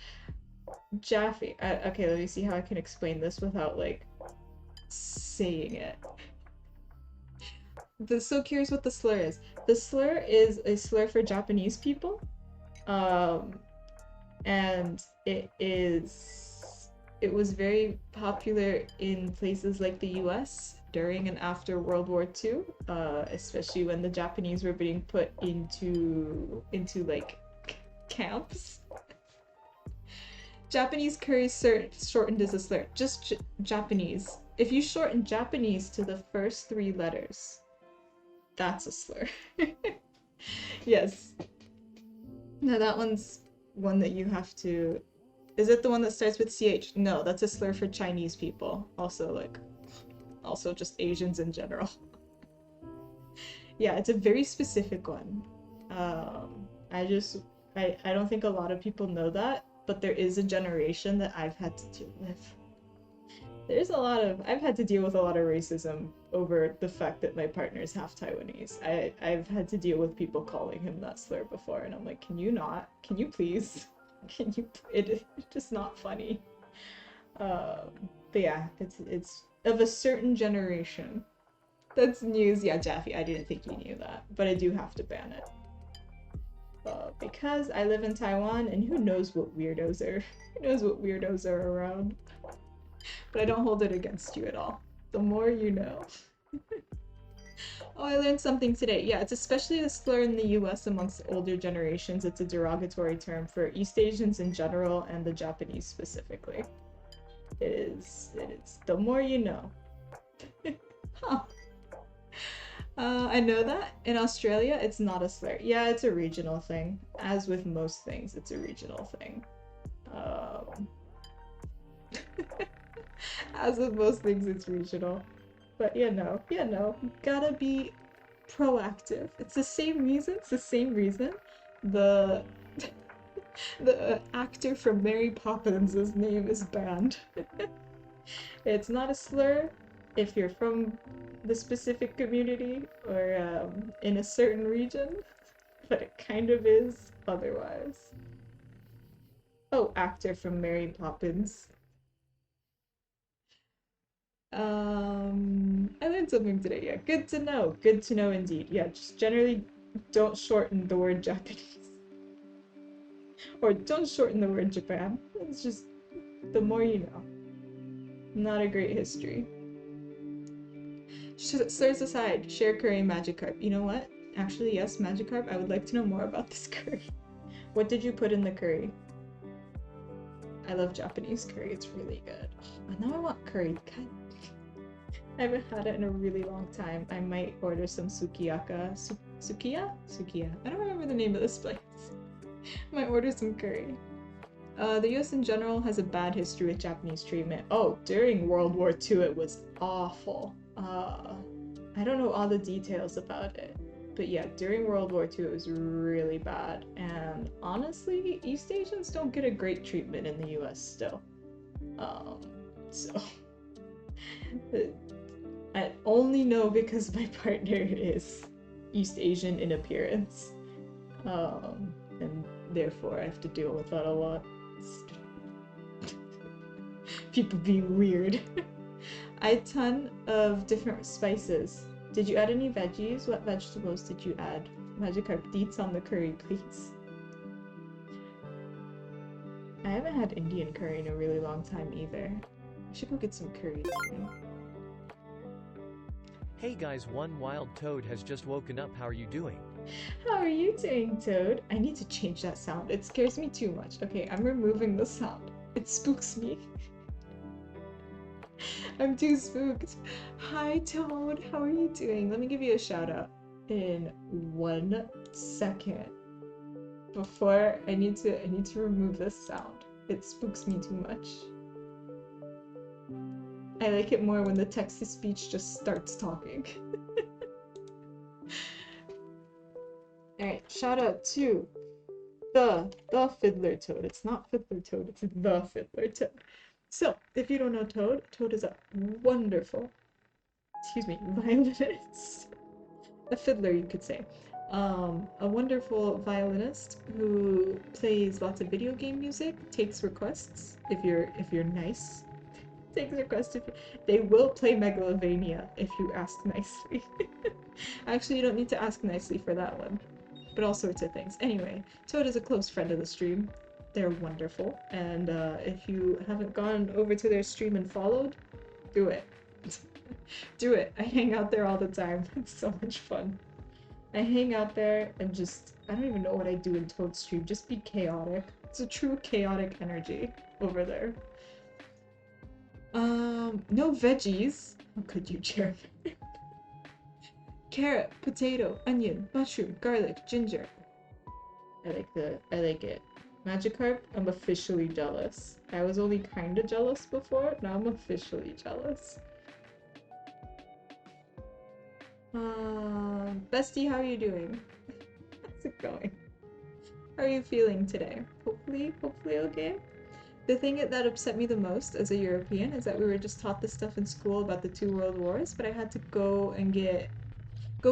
Jaffe. Okay, let me see how I can explain this without like saying it. So curious what the slur is. The slur is a slur for Japanese people. And it was very popular in places like the US during and after World War II, especially when the Japanese were being put into like camps. Japanese curry shortened is a slur. Just Japanese. If you shorten Japanese to the first 3 letters, that's a slur. Yes. No, that one's one that you have to... Is it the one that starts with CH? No, that's a slur for Chinese people. Also just Asians in general. Yeah, it's a very specific one. I don't think a lot of people know that, but there is a generation that I've had to deal with. I've had to deal with a lot of racism over the fact that my partner is half Taiwanese. I've had to deal with people calling him that slur before, and I'm like, can you not? Can you please? It's just not funny. But yeah, it's of a certain generation. That's news. Yeah, Jaffe, I didn't think you knew that, but I do have to ban it. Because I live in Taiwan, and who knows what weirdos are around. But I don't hold it against you at all. The more you know. Oh, I learned something today. Yeah, it's especially a slur in the US amongst older generations. It's a derogatory term for East Asians in general and the Japanese specifically. It is. The more you know. Huh. I know that in Australia it's not a slur. Yeah, it's a regional thing. As with most things, it's a regional thing. As with most things, it's regional. But gotta be proactive. It's the same reason. The the actor from Mary Poppins' name is banned. It's not a slur if you're from the specific community or in a certain region, but it kind of is otherwise. Oh, actor from Mary Poppins. I learned something today. Yeah, good to know. Good to know indeed. Yeah, just generally don't shorten the word Japanese. Or don't shorten the word Japan. It's just the more you know. Not a great history. Slurs aside, share curry Magikarp. You know what? Actually, yes, Magikarp, I would like to know more about this curry. What did you put in the curry? I love Japanese curry. It's really good. Oh, now I want curry. God. I haven't had it in a really long time. I might order some sukiyaki. Sukiya? Sukiya. I don't remember the name of this place. Might order some curry. The US in general has a bad history with Japanese treatment. Oh, during World War II it was awful. I don't know all the details about it. But yeah, during World War II it was really bad. And honestly, East Asians don't get a great treatment in the US still. So... I only know because my partner is East Asian in appearance. And therefore I have to deal with that a lot. People being weird. I had a ton of different spices. Did you add any veggies? What vegetables did you add? Magikarp, deets on the curry, please. I haven't had Indian curry in a really long time either. I should go get some curry today. Hey guys, one wild toad has just woken up. How are you doing? How are you doing, Toad? I need to change that sound. It scares me too much. Okay, I'm removing the sound. It spooks me. I'm too spooked. Hi, Toad. How are you doing? Let me give you a shout out in 1 second. Before I need to remove this sound. It spooks me too much. I like it more when the text-to-speech just starts talking. Alright, shout out to the Fiddler Toad. It's not Fiddler Toad, it's the Fiddler Toad. So, if you don't know Toad, Toad is a wonderful, violinist. A fiddler, you could say. A wonderful violinist who plays lots of video game music, takes requests if you're nice. Takes requests if they will play Megalovania if you ask nicely. Actually, you don't need to ask nicely for that one. But all sorts of things. Anyway, Toad is a close friend of the stream. They're wonderful. And if you haven't gone over to their stream and followed, do it. Do it. I hang out there all the time. It's so much fun. I hang out there and just, I don't even know what I do in Toad Stream. Just be chaotic. It's a true chaotic energy over there. No veggies. How could you, Jeremy? Carrot, potato, onion, mushroom, garlic, ginger. I like it. Magikarp, I'm officially jealous. I was only kinda jealous before, now I'm officially jealous. Bestie, how are you doing? How's it going? How are you feeling today? Hopefully okay? The thing that upset me the most as a European is that we were just taught this stuff in school about the 2 world wars, but I had to go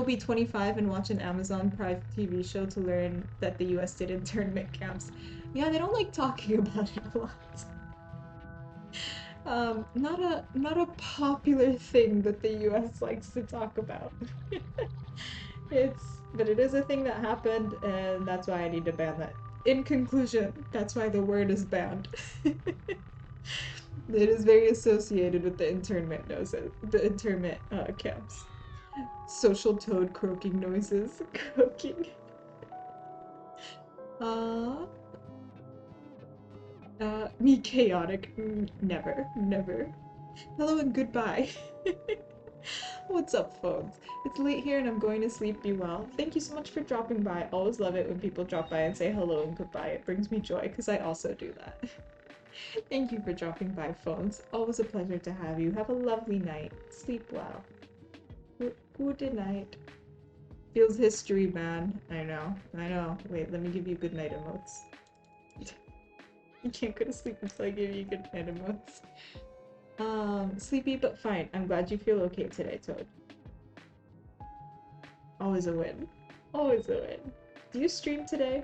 be 25 and watch an Amazon Prime TV show to learn that the US did internment camps. Yeah, they don't like talking about it a lot. Not a popular thing that the US likes to talk about. But it is a thing that happened, and that's why I need to ban that. In conclusion, that's why the word is banned. It is very associated with the internment camps. Social toad croaking noises. Croaking. Me chaotic. Never. Hello and goodbye. What's up, phones? It's late here and I'm going to sleep. Be well. Thank you so much for dropping by. Always love it when people drop by and say hello and goodbye. It brings me joy because I also do that. Thank you for dropping by, phones. Always a pleasure to have you. Have a lovely night. Sleep well. Good night. Feels history, man. I know. Wait, let me give you good night emotes. You can't go to sleep until I give you good night emotes. Sleepy but fine. I'm glad you feel okay today, Toad. Always a win. Always a win. Do you stream today?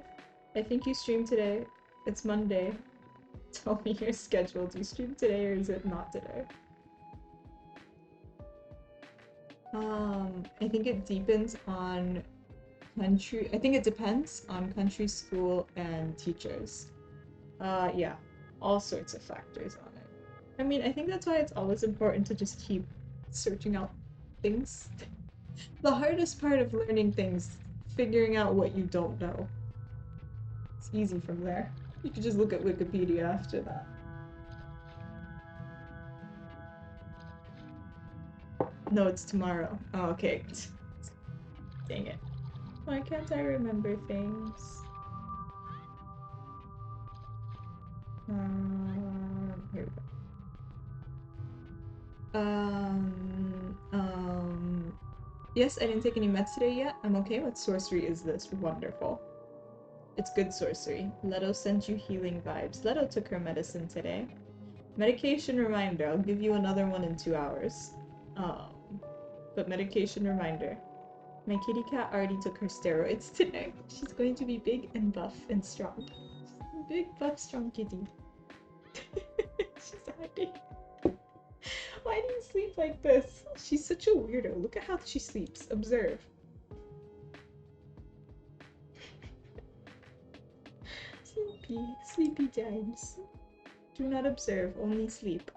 I think you stream today. It's Monday. Tell me your schedule. Do you stream today or is it not today? I think it depends on country. I think it depends on country, school, and teachers. Yeah, all sorts of factors on it. I mean, I think that's why it's always important to just keep searching out things. The hardest part of learning things, figuring out what you don't know. It's easy from there. You can just look at Wikipedia after that. No, it's tomorrow. Oh, okay. Dang it. Why can't I remember things? Here we go. Yes, I didn't take any meds today yet. I'm okay. What sorcery is this? Wonderful. It's good sorcery. Leto sent you healing vibes. Leto took her medicine today. Medication reminder. I'll give you another one in 2 hours. But medication reminder. My kitty cat already took her steroids today. She's going to be big and buff and strong. Big, buff, strong kitty. She's happy. Why do you sleep like this? She's such a weirdo. Look at how she sleeps. Observe. Sleepy times. Do not observe, only sleep.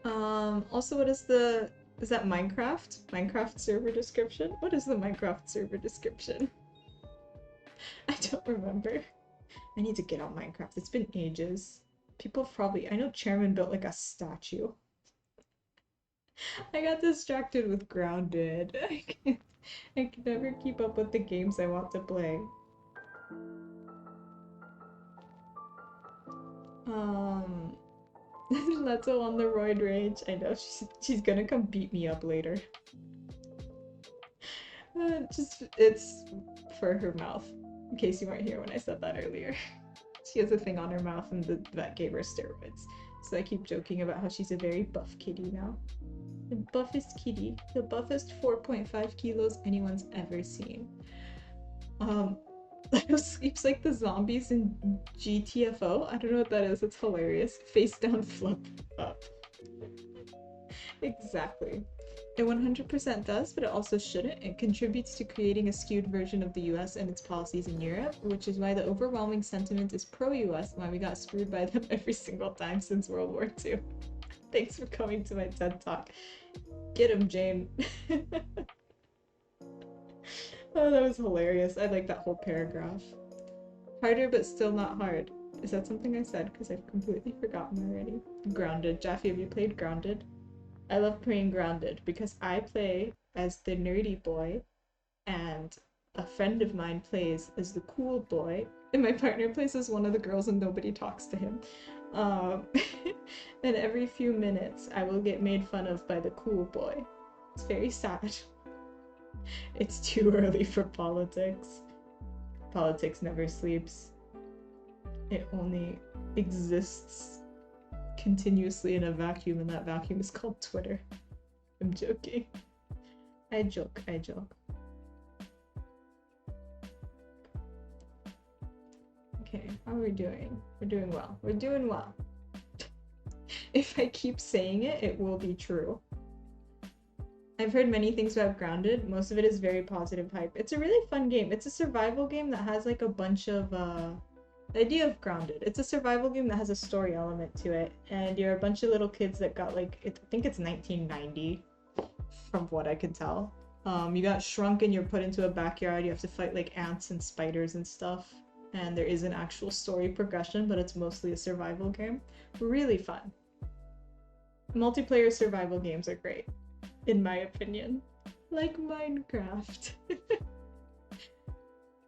Also, what is that Minecraft? Minecraft server description? What is the Minecraft server description? I don't remember. I need to get on Minecraft. It's been ages. People probably... I know Chairman built like a statue. I got distracted with Grounded. I can never keep up with the games I want to play. Leto on the roid rage. I know she's gonna come beat me up later. It's for her mouth. In case you weren't here when I said that earlier. She has a thing on her mouth and the vet gave her steroids. So I keep joking about how she's a very buff kitty now. The buffest kitty. The buffest 4.5 kilos anyone's ever seen. Leto sleeps like the zombies in GTFO. I don't know what that is. It's hilarious. Face down, flip up. Exactly. It 100% does, but it also shouldn't. It contributes to creating a skewed version of the US and its policies in Europe, which is why the overwhelming sentiment is pro-US and why we got screwed by them every single time since World War II. Thanks for coming to my TED Talk. Get him, Jane. Oh, that was hilarious. I like that whole paragraph. Harder but still not hard. Is that something I said? Because I've completely forgotten already. Grounded. Jaffe, have you played Grounded? I love playing Grounded because I play as the nerdy boy and a friend of mine plays as the cool boy and my partner plays as one of the girls and nobody talks to him. And every few minutes I will get made fun of by the cool boy. It's very sad. It's too early for politics. Politics never sleeps. It only exists continuously in a vacuum, and that vacuum is called Twitter. I'm joking. I joke. Okay, how are we doing? We're doing well. We're doing well. If I keep saying it, it will be true. I've heard many things about Grounded. Most of it is very positive hype. It's a really fun game. It's a survival game that has like a bunch of the idea of Grounded. It's a survival game that has a story element to it, and you're a bunch of little kids that got like I think it's 1990 from what I can tell. You got shrunk and you're put into a backyard. You have to fight like ants and spiders and stuff, and there is an actual story progression, but it's mostly a survival game. Really fun. Multiplayer survival games are great, in my opinion. Like Minecraft.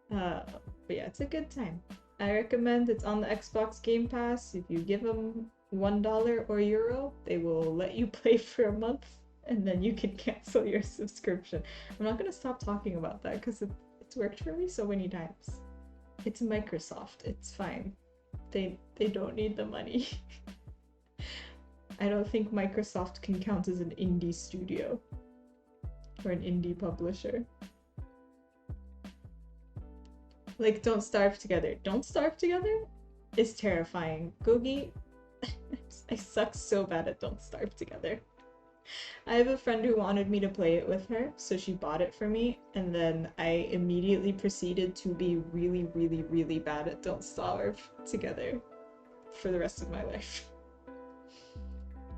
But yeah, it's a good time. I recommend. It's on the Xbox Game Pass. If you give them $1 or €1, they will let you play for a month, and then you can cancel your subscription. I'm not gonna stop talking about that because it's worked for me so many times. It's Microsoft. It's fine. They don't need the money. I don't think Microsoft can count as an indie studio or an indie publisher. Like, Don't Starve Together. Don't Starve Together is terrifying. Gogi, I suck so bad at Don't Starve Together. I have a friend who wanted me to play it with her, so she bought it for me, and then I immediately proceeded to be really, really, really bad at Don't Starve Together for the rest of my life.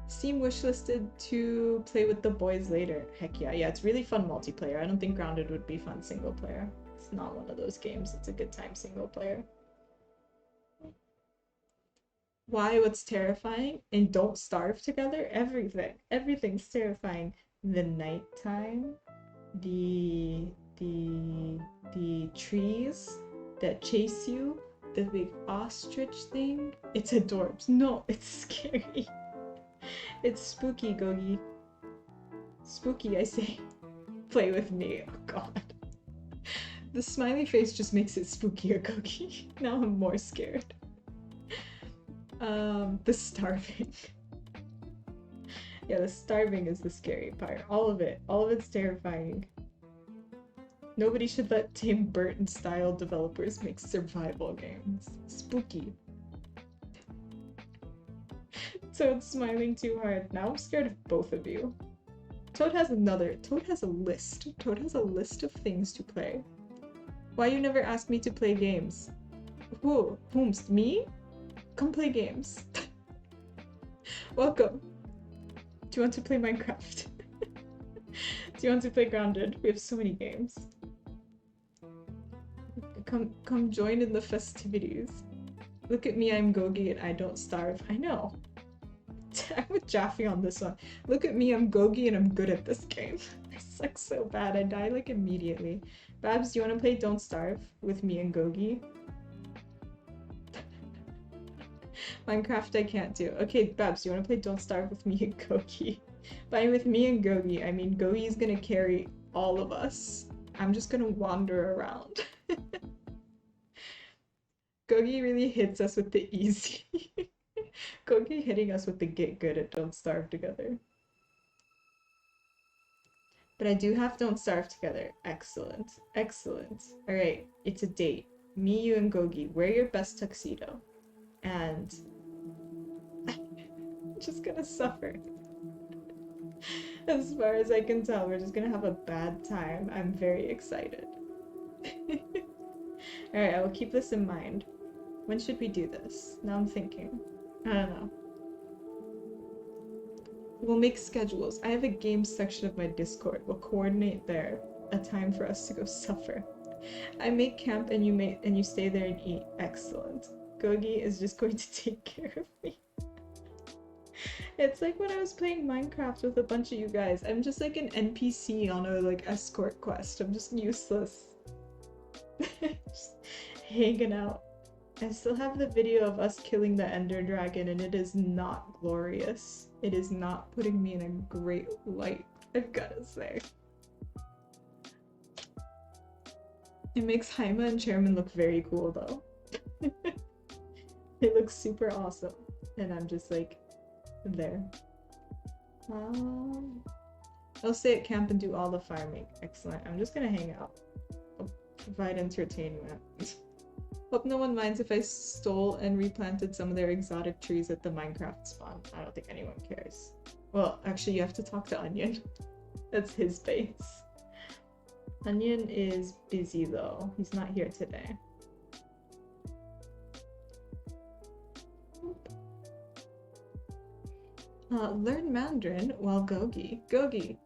Steam wishlisted to play with the boys later. Heck yeah, it's really fun multiplayer. I don't think Grounded would be fun single player. It's not one of those games. It's a good time single player. Why? What's terrifying? And Don't Starve Together? Everything. Everything's terrifying. The nighttime, the trees that chase you, the big ostrich thing. It's adorbs. No, it's scary. It's spooky, Gogi. Spooky, I say. Play with me. Oh god. The smiley face just makes it spookier, Gogi. Now I'm more scared. The starving. Yeah, the starving is the scary part. All of it's terrifying. Nobody should let Tim Burton style developers make survival games. Spooky. Toad's smiling too hard. Now I'm scared of both of you. Toad has a list. Toad has a list of things to play. Why you never ask me to play games? Who? Whomst? Me? Come play games. Welcome. Do you want to play Minecraft? Do you want to play Grounded? We have so many games. Come join in the festivities. Look at me, I'm Gogi and I don't starve. I know. I'm with Jaffe on this one. Look at me, I'm Gogi and I'm good at this game. I suck so bad, I die like immediately. Babs, do you want to play Don't Starve with me and Gogi? Minecraft I can't do. Okay, Babs, do you want to play Don't Starve with me and Gogi? By with me and Gogi, I mean Gogi's gonna carry all of us. I'm just gonna wander around. Gogi really hits us with the easy. Gogi hitting us with the get good at Don't Starve Together. But I do have Don't Starve Together. Excellent. Excellent. Alright, it's a date. Me, you, and Gogi. Wear your best tuxedo. And I'm just gonna suffer. As far as I can tell, we're just gonna have a bad time. I'm very excited. Alright, I will keep this in mind. When should we do this? Now I'm thinking. I don't know. We'll make schedules. I have a games section of my Discord. We'll coordinate there a time for us to go suffer. I make camp and you stay there and eat. Excellent. Gogi is just going to take care of me. It's like when I was playing Minecraft with a bunch of you guys. I'm just like an NPC on a like escort quest. I'm just useless. Just hanging out. I still have the video of us killing the Ender Dragon and it is not glorious. It is not putting me in a great light, I've gotta say. It makes Haima and Chairman look very cool though. They look super awesome. And I'm just like, there. I'll stay at camp and do all the farming. Excellent. I'm just gonna hang out. I'll provide entertainment. Hope no one minds if I stole and replanted some of their exotic trees at the Minecraft spawn. I don't think anyone cares. Well, actually you have to talk to Onion. That's his base. Onion is busy though. He's not here today. Learn Mandarin while Gogi. Gogi.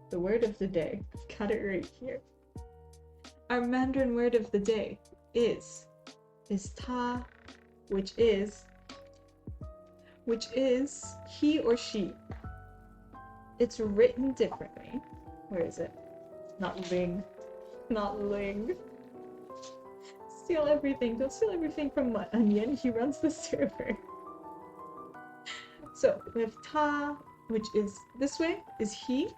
The word of the day. I've got it right here. Our Mandarin word of the day is ta, which is he or she. It's written differently. Where is it? Not ling. Not ling. Steal everything. Don't steal everything from Onion. He runs the server. So we have ta, which is this way, is he.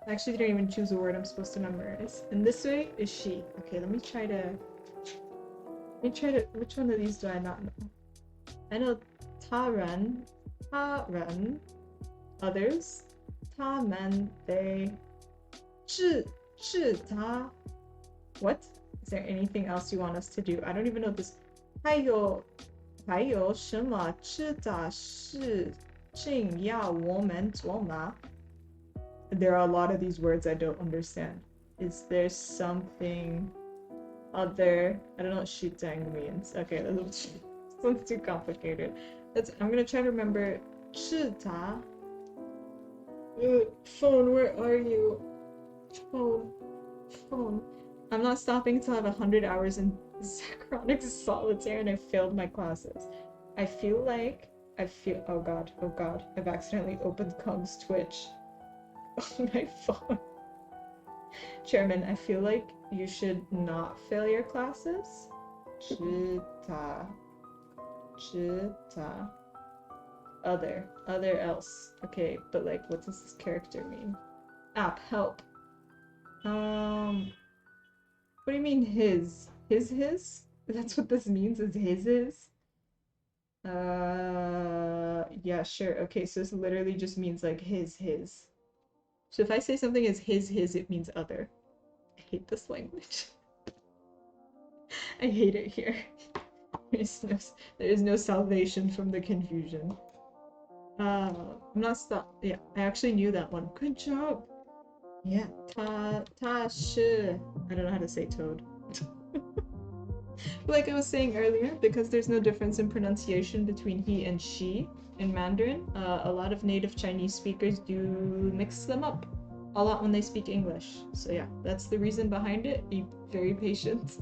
I actually didn't even choose a word I'm supposed to memorize. And this way is she. Okay, let me try to, which one of these do I not know? I know ta run, others, ta man, they, zhi ta. What? Is there anything else you want us to do? I don't even know this. 还有什么其他事情要我们做吗? There are a lot of these words I don't understand. Is there something other? I don't know what shitang means. Okay, this one's too complicated. I'm gonna try to remember. 其他 phone, where are you? Phone. I'm not stopping until I have 100 hours in Synchronic Solitaire and I failed my classes. I feel, oh god, I've accidentally opened Kong's Twitch on my phone. Chairman, I feel like you should not fail your classes. Chita. Other else. Okay, but like, what does this character mean? App, help. What do you mean his? His? That's what this means, is his? Yeah, sure. Okay, so this literally just means like his. So if I say something is his, it means other. I hate this language. I hate it here. There is no salvation from the confusion. I'm not yeah, I actually knew that one. Good job. Yeah, ta shi. I don't know how to say toad. Like I was saying earlier, because there's no difference in pronunciation between he and she in Mandarin, a lot of native Chinese speakers do mix them up a lot when they speak English. So yeah, that's the reason behind it. Be very patient.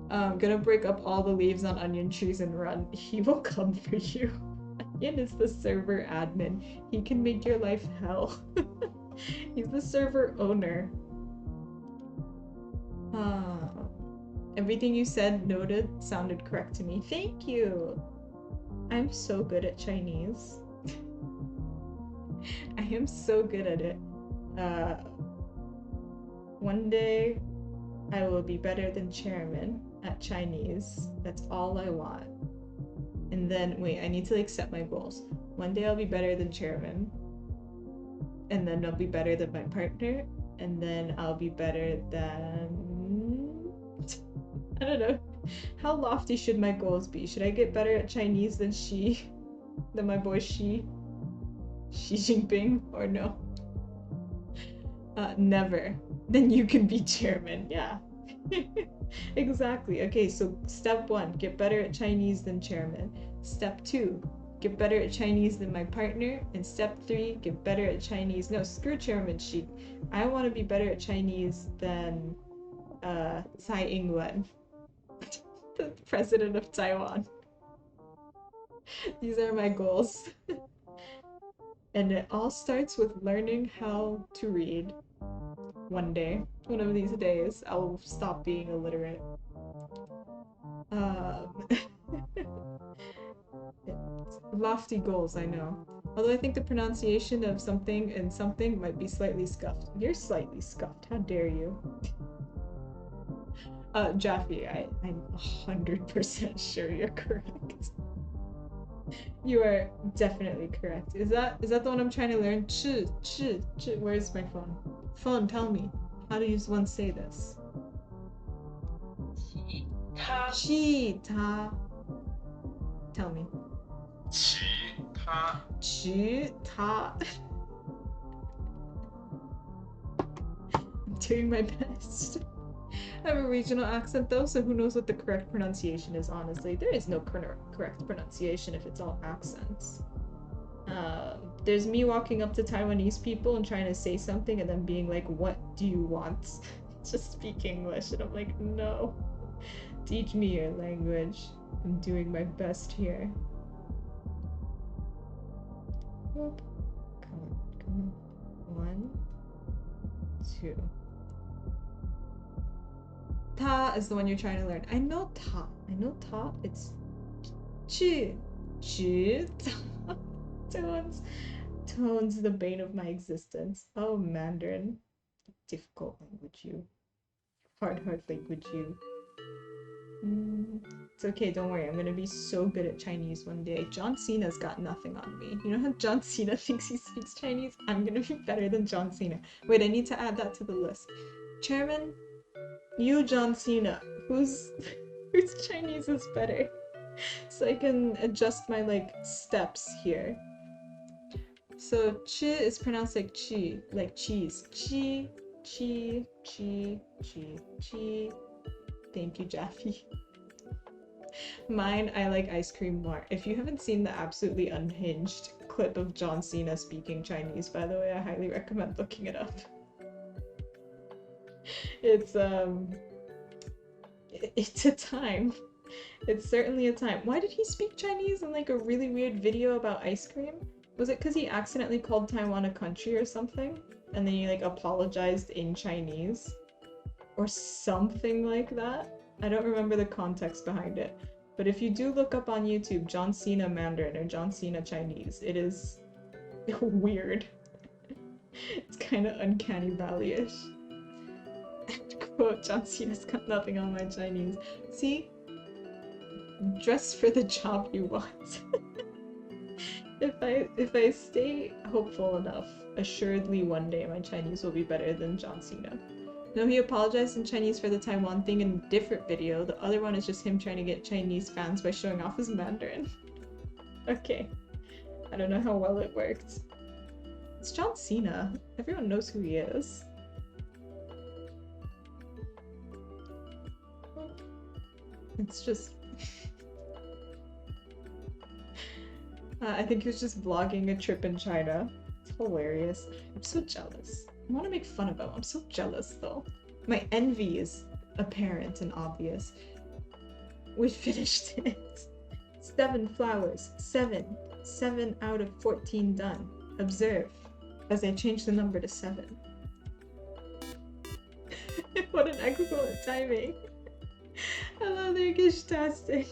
I'm gonna break up all the leaves on onion trees and run. He will come for you. Onion is the server admin. He can make your life hell. He's the server owner. Everything you said, noted, sounded correct to me. Thank you! I'm so good at Chinese. I am so good at it. One day, I will be better than Chairman at Chinese. That's all I want. And then, wait, I need to like set my goals. One day I'll be better than Chairman. And then I'll be better than my partner. And then I'll be better than... I don't know. How lofty should my goals be? Should I get better at Chinese than my boy Xi Jinping, or no? Never. Then you can be chairman. Yeah. Exactly. Okay, so step 1, get better at Chinese than chairman. Step 2, get better at Chinese than my partner. And step 3, get better at Chinese. No, screw Chairman Sheik. I want to be better at Chinese than Tsai Ing-wen, the president of Taiwan. These are my goals. And it all starts with learning how to read. One day, one of these days, I'll stop being illiterate. Lofty goals, I know. Although I think the pronunciation of something and something might be slightly scuffed. You're slightly scuffed, how dare you? Jaffe, I'm 100% sure you're correct. You are definitely correct. Is that the one I'm trying to learn? Where's my phone? Phone, tell me. How do you one say this? Cheetah. Tell me. Cheetah. I'm doing my best. I have a regional accent though, so who knows what the correct pronunciation is, honestly. There is no correct pronunciation if it's all accents. There's me walking up to Taiwanese people and trying to say something and then being like, what do you want? Just speak English. And I'm like, no. Teach me your language. I'm doing my best here. Come on. 1, 2. Ta is the one you're trying to learn. I know ta. It's chi. Tones the bane of my existence. Oh, Mandarin. Difficult language, you. Hard language, you. It's okay, don't worry. I'm gonna be so good at Chinese one day. John Cena's got nothing on me. You know how John Cena thinks he speaks Chinese? I'm gonna be better than John Cena. Wait, I need to add that to the list. Chairman, you, John Cena. Whose Chinese is better? So I can adjust my, like, steps here. So, chi is pronounced like chi, like cheese. Chi. Thank you, Jaffe. Mine, I like ice cream more. If you haven't seen the absolutely unhinged clip of John Cena speaking Chinese, by the way, I highly recommend looking it up. It's a time. It's certainly a time. Why did he speak Chinese in like a really weird video about ice cream? Was it because he accidentally called Taiwan a country or something? And then he like apologized in Chinese? Or something like that? I don't remember the context behind it. But if you do look up on YouTube John Cena Mandarin or John Cena Chinese, it is weird. It's kind of uncanny valley-ish. Quote, John Cena's got nothing on my Chinese. See? Dress for the job you want. If I stay hopeful enough, assuredly one day my Chinese will be better than John Cena. No, he apologized in Chinese for the Taiwan thing in a different video. The other one is just him trying to get Chinese fans by showing off his Mandarin. Okay. I don't know how well it worked. It's John Cena. Everyone knows who he is. It's just... I think he was just vlogging a trip in China. It's hilarious. I'm so jealous. I want to make fun of him. I'm so jealous though. My envy is apparent and obvious. We finished it. 7 flowers. 7. 7 out of 14 done. Observe as I change the number to 7. What an excellent timing. Hello there, Gishtastic.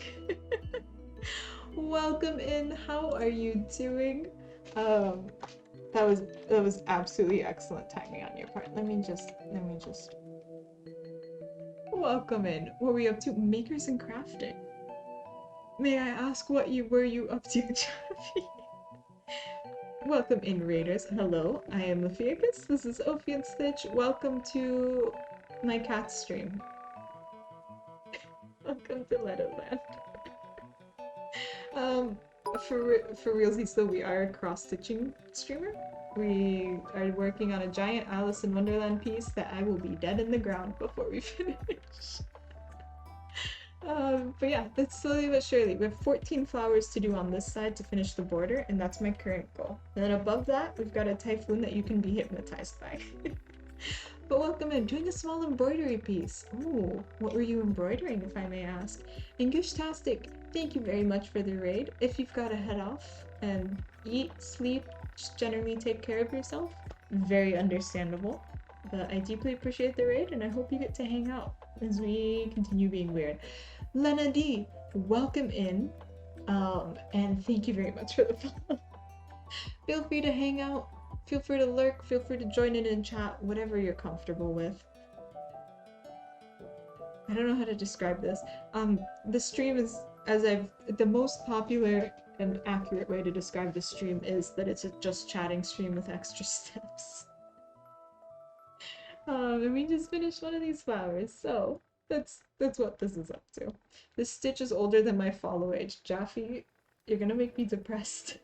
Welcome in. How are you doing? That was absolutely excellent timing on your part. Let me just welcome in. What were you up to? Makers and crafting. May I ask what were you up to, Jaffe? Welcome in, Raiders. Hello, I am Ophiacus. This is Ophi and Stitch. Welcome to my cat stream. Welcome to Ledoland. For realsies, so we are a cross-stitching streamer. We are working on a giant Alice in Wonderland piece that I will be dead in the ground before we finish. But yeah, that's slowly but surely. We have 14 flowers to do on this side to finish the border, and that's my current goal. And then above that, we've got a typhoon that you can be hypnotized by. But welcome in, doing a small embroidery piece. Ooh, what were you embroidering, if I may ask? English-tastic, thank you very much for the raid. If you've got to head off and eat, sleep, just generally take care of yourself, very understandable. But I deeply appreciate the raid, and I hope you get to hang out as we continue being weird. Lena D, welcome in, and thank you very much for the follow. Feel free to hang out, feel free to lurk, feel free to join in chat, whatever you're comfortable with. I don't know how to describe this. The stream is, the most popular and accurate way to describe the stream is that it's a just chatting stream with extra steps. And we just finished one of these flowers, so that's what this is up to. This stitch is older than my follow age. Jaffe, you're gonna make me depressed.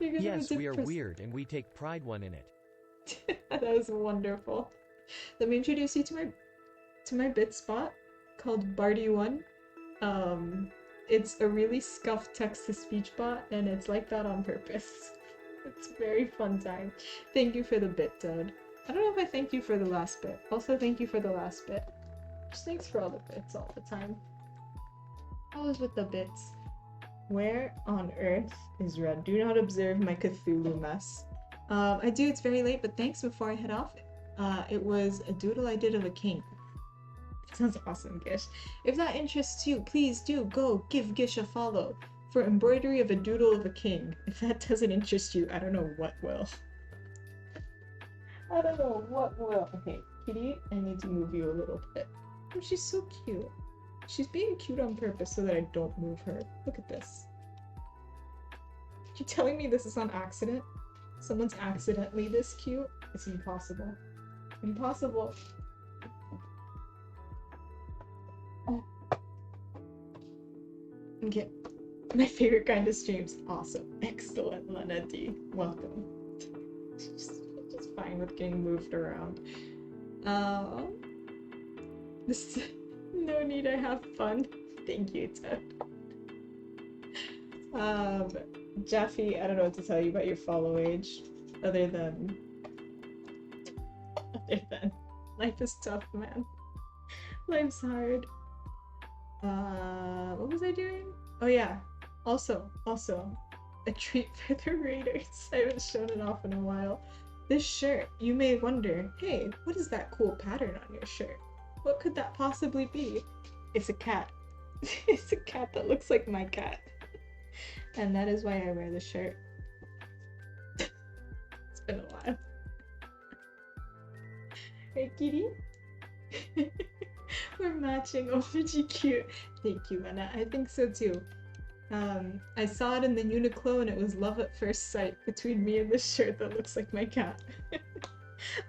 Yes, we are weird and we take pride in it. That is wonderful. Let me introduce you to my bit spot called Barty1. It's a really scuffed text-to-speech bot, and it's like that on purpose. It's a very fun time. Thank you for the bit, Toad. I don't know if I thank you for the last bit. Also, thank you for the last bit. Just thanks for all the bits all the time. I was with the bits. Where on earth is Red? Do not observe my Cthulhu mess. I do, it's very late, but thanks before I head off. It was a doodle I did of a king. Sounds awesome, Gish. If that interests you, please do go give Gish a follow for embroidery of a doodle of a king. If that doesn't interest you, I don't know what will. I don't know what will. Okay, Kitty, I need to move you a little bit. Oh, she's so cute. She's being cute on purpose so that I don't move her. Look at this. You're telling me this is on accident? Someone's accidentally this cute? It's impossible. Impossible. Oh. Okay. My favorite kind of streams. Awesome. Excellent, Lena D. Welcome. Just fine with getting moved around. This no need, I have fun. Thank you, Ted. Jaffe, I don't know what to tell you about your follow age, other than life is tough, man. Life's hard. What was I doing? Oh yeah. Also, a treat for the raiders. I haven't shown it off in a while. This shirt, you may wonder, hey, what is that cool pattern on your shirt? What could that possibly be? It's a cat. It's a cat that looks like my cat. And that is why I wear the shirt. It's been a while. Hey, kitty. We're matching. OMG cute. Thank you, Lena. I think so too. I saw it in the Uniqlo and it was love at first sight between me and this shirt that looks like my cat.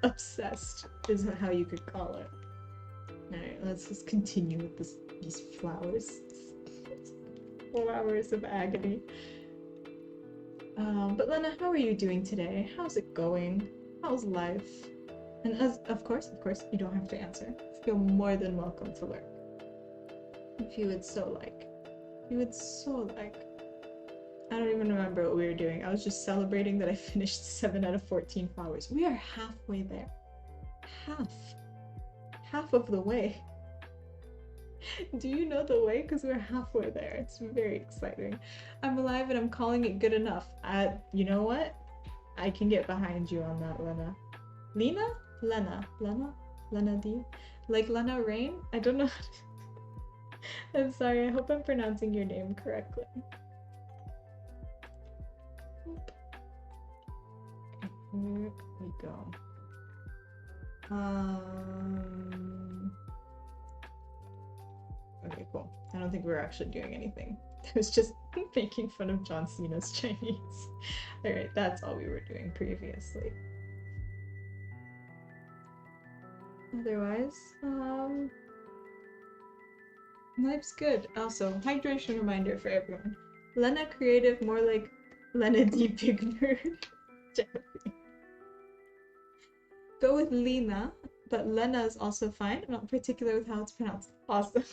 Obsessed is how you could call it. Alright, let's just continue with these flowers. Flowers of agony. But Lena, how are you doing today? How's it going? How's life? And of course, you don't have to answer. Feel more than welcome to lurk. If you would so like. You would so like. I don't even remember what we were doing. I was just celebrating that I finished 7 out of 14 flowers. We are halfway there. Half of the way. Do you know the way? Because we're halfway there. It's very exciting. I'm alive and I'm calling it good enough. You know what? I can get behind you on that, Lena. Lena? Lena D? Like Lena Rain? I don't know how to... I'm sorry, I hope I'm pronouncing your name correctly. Here we go. Okay, cool. I don't think we're actually doing anything. I was just making fun of John Cena's Chinese. Alright, that's all we were doing previously. Otherwise, life's good. Also, hydration reminder for everyone. Lena creative, more like Lena D big nerd. Go with Lena, but Lena is also fine. I'm not particular with how it's pronounced. Awesome.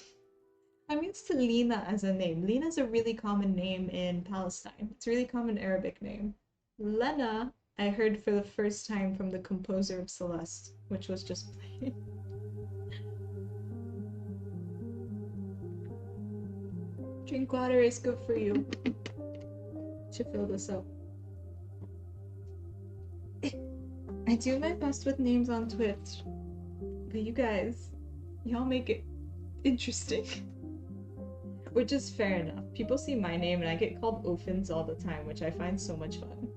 I'm used to Lena as a name. Lena's a really common name in Palestine. It's a really common Arabic name. Lena, I heard for the first time from the composer of Celeste, which was just played. Drink water is good for you. Should fill this up. I do my best with names on Twitch, but you guys, y'all make it interesting. Which is fair enough. People see my name and I get called Ophins all the time, which I find so much fun.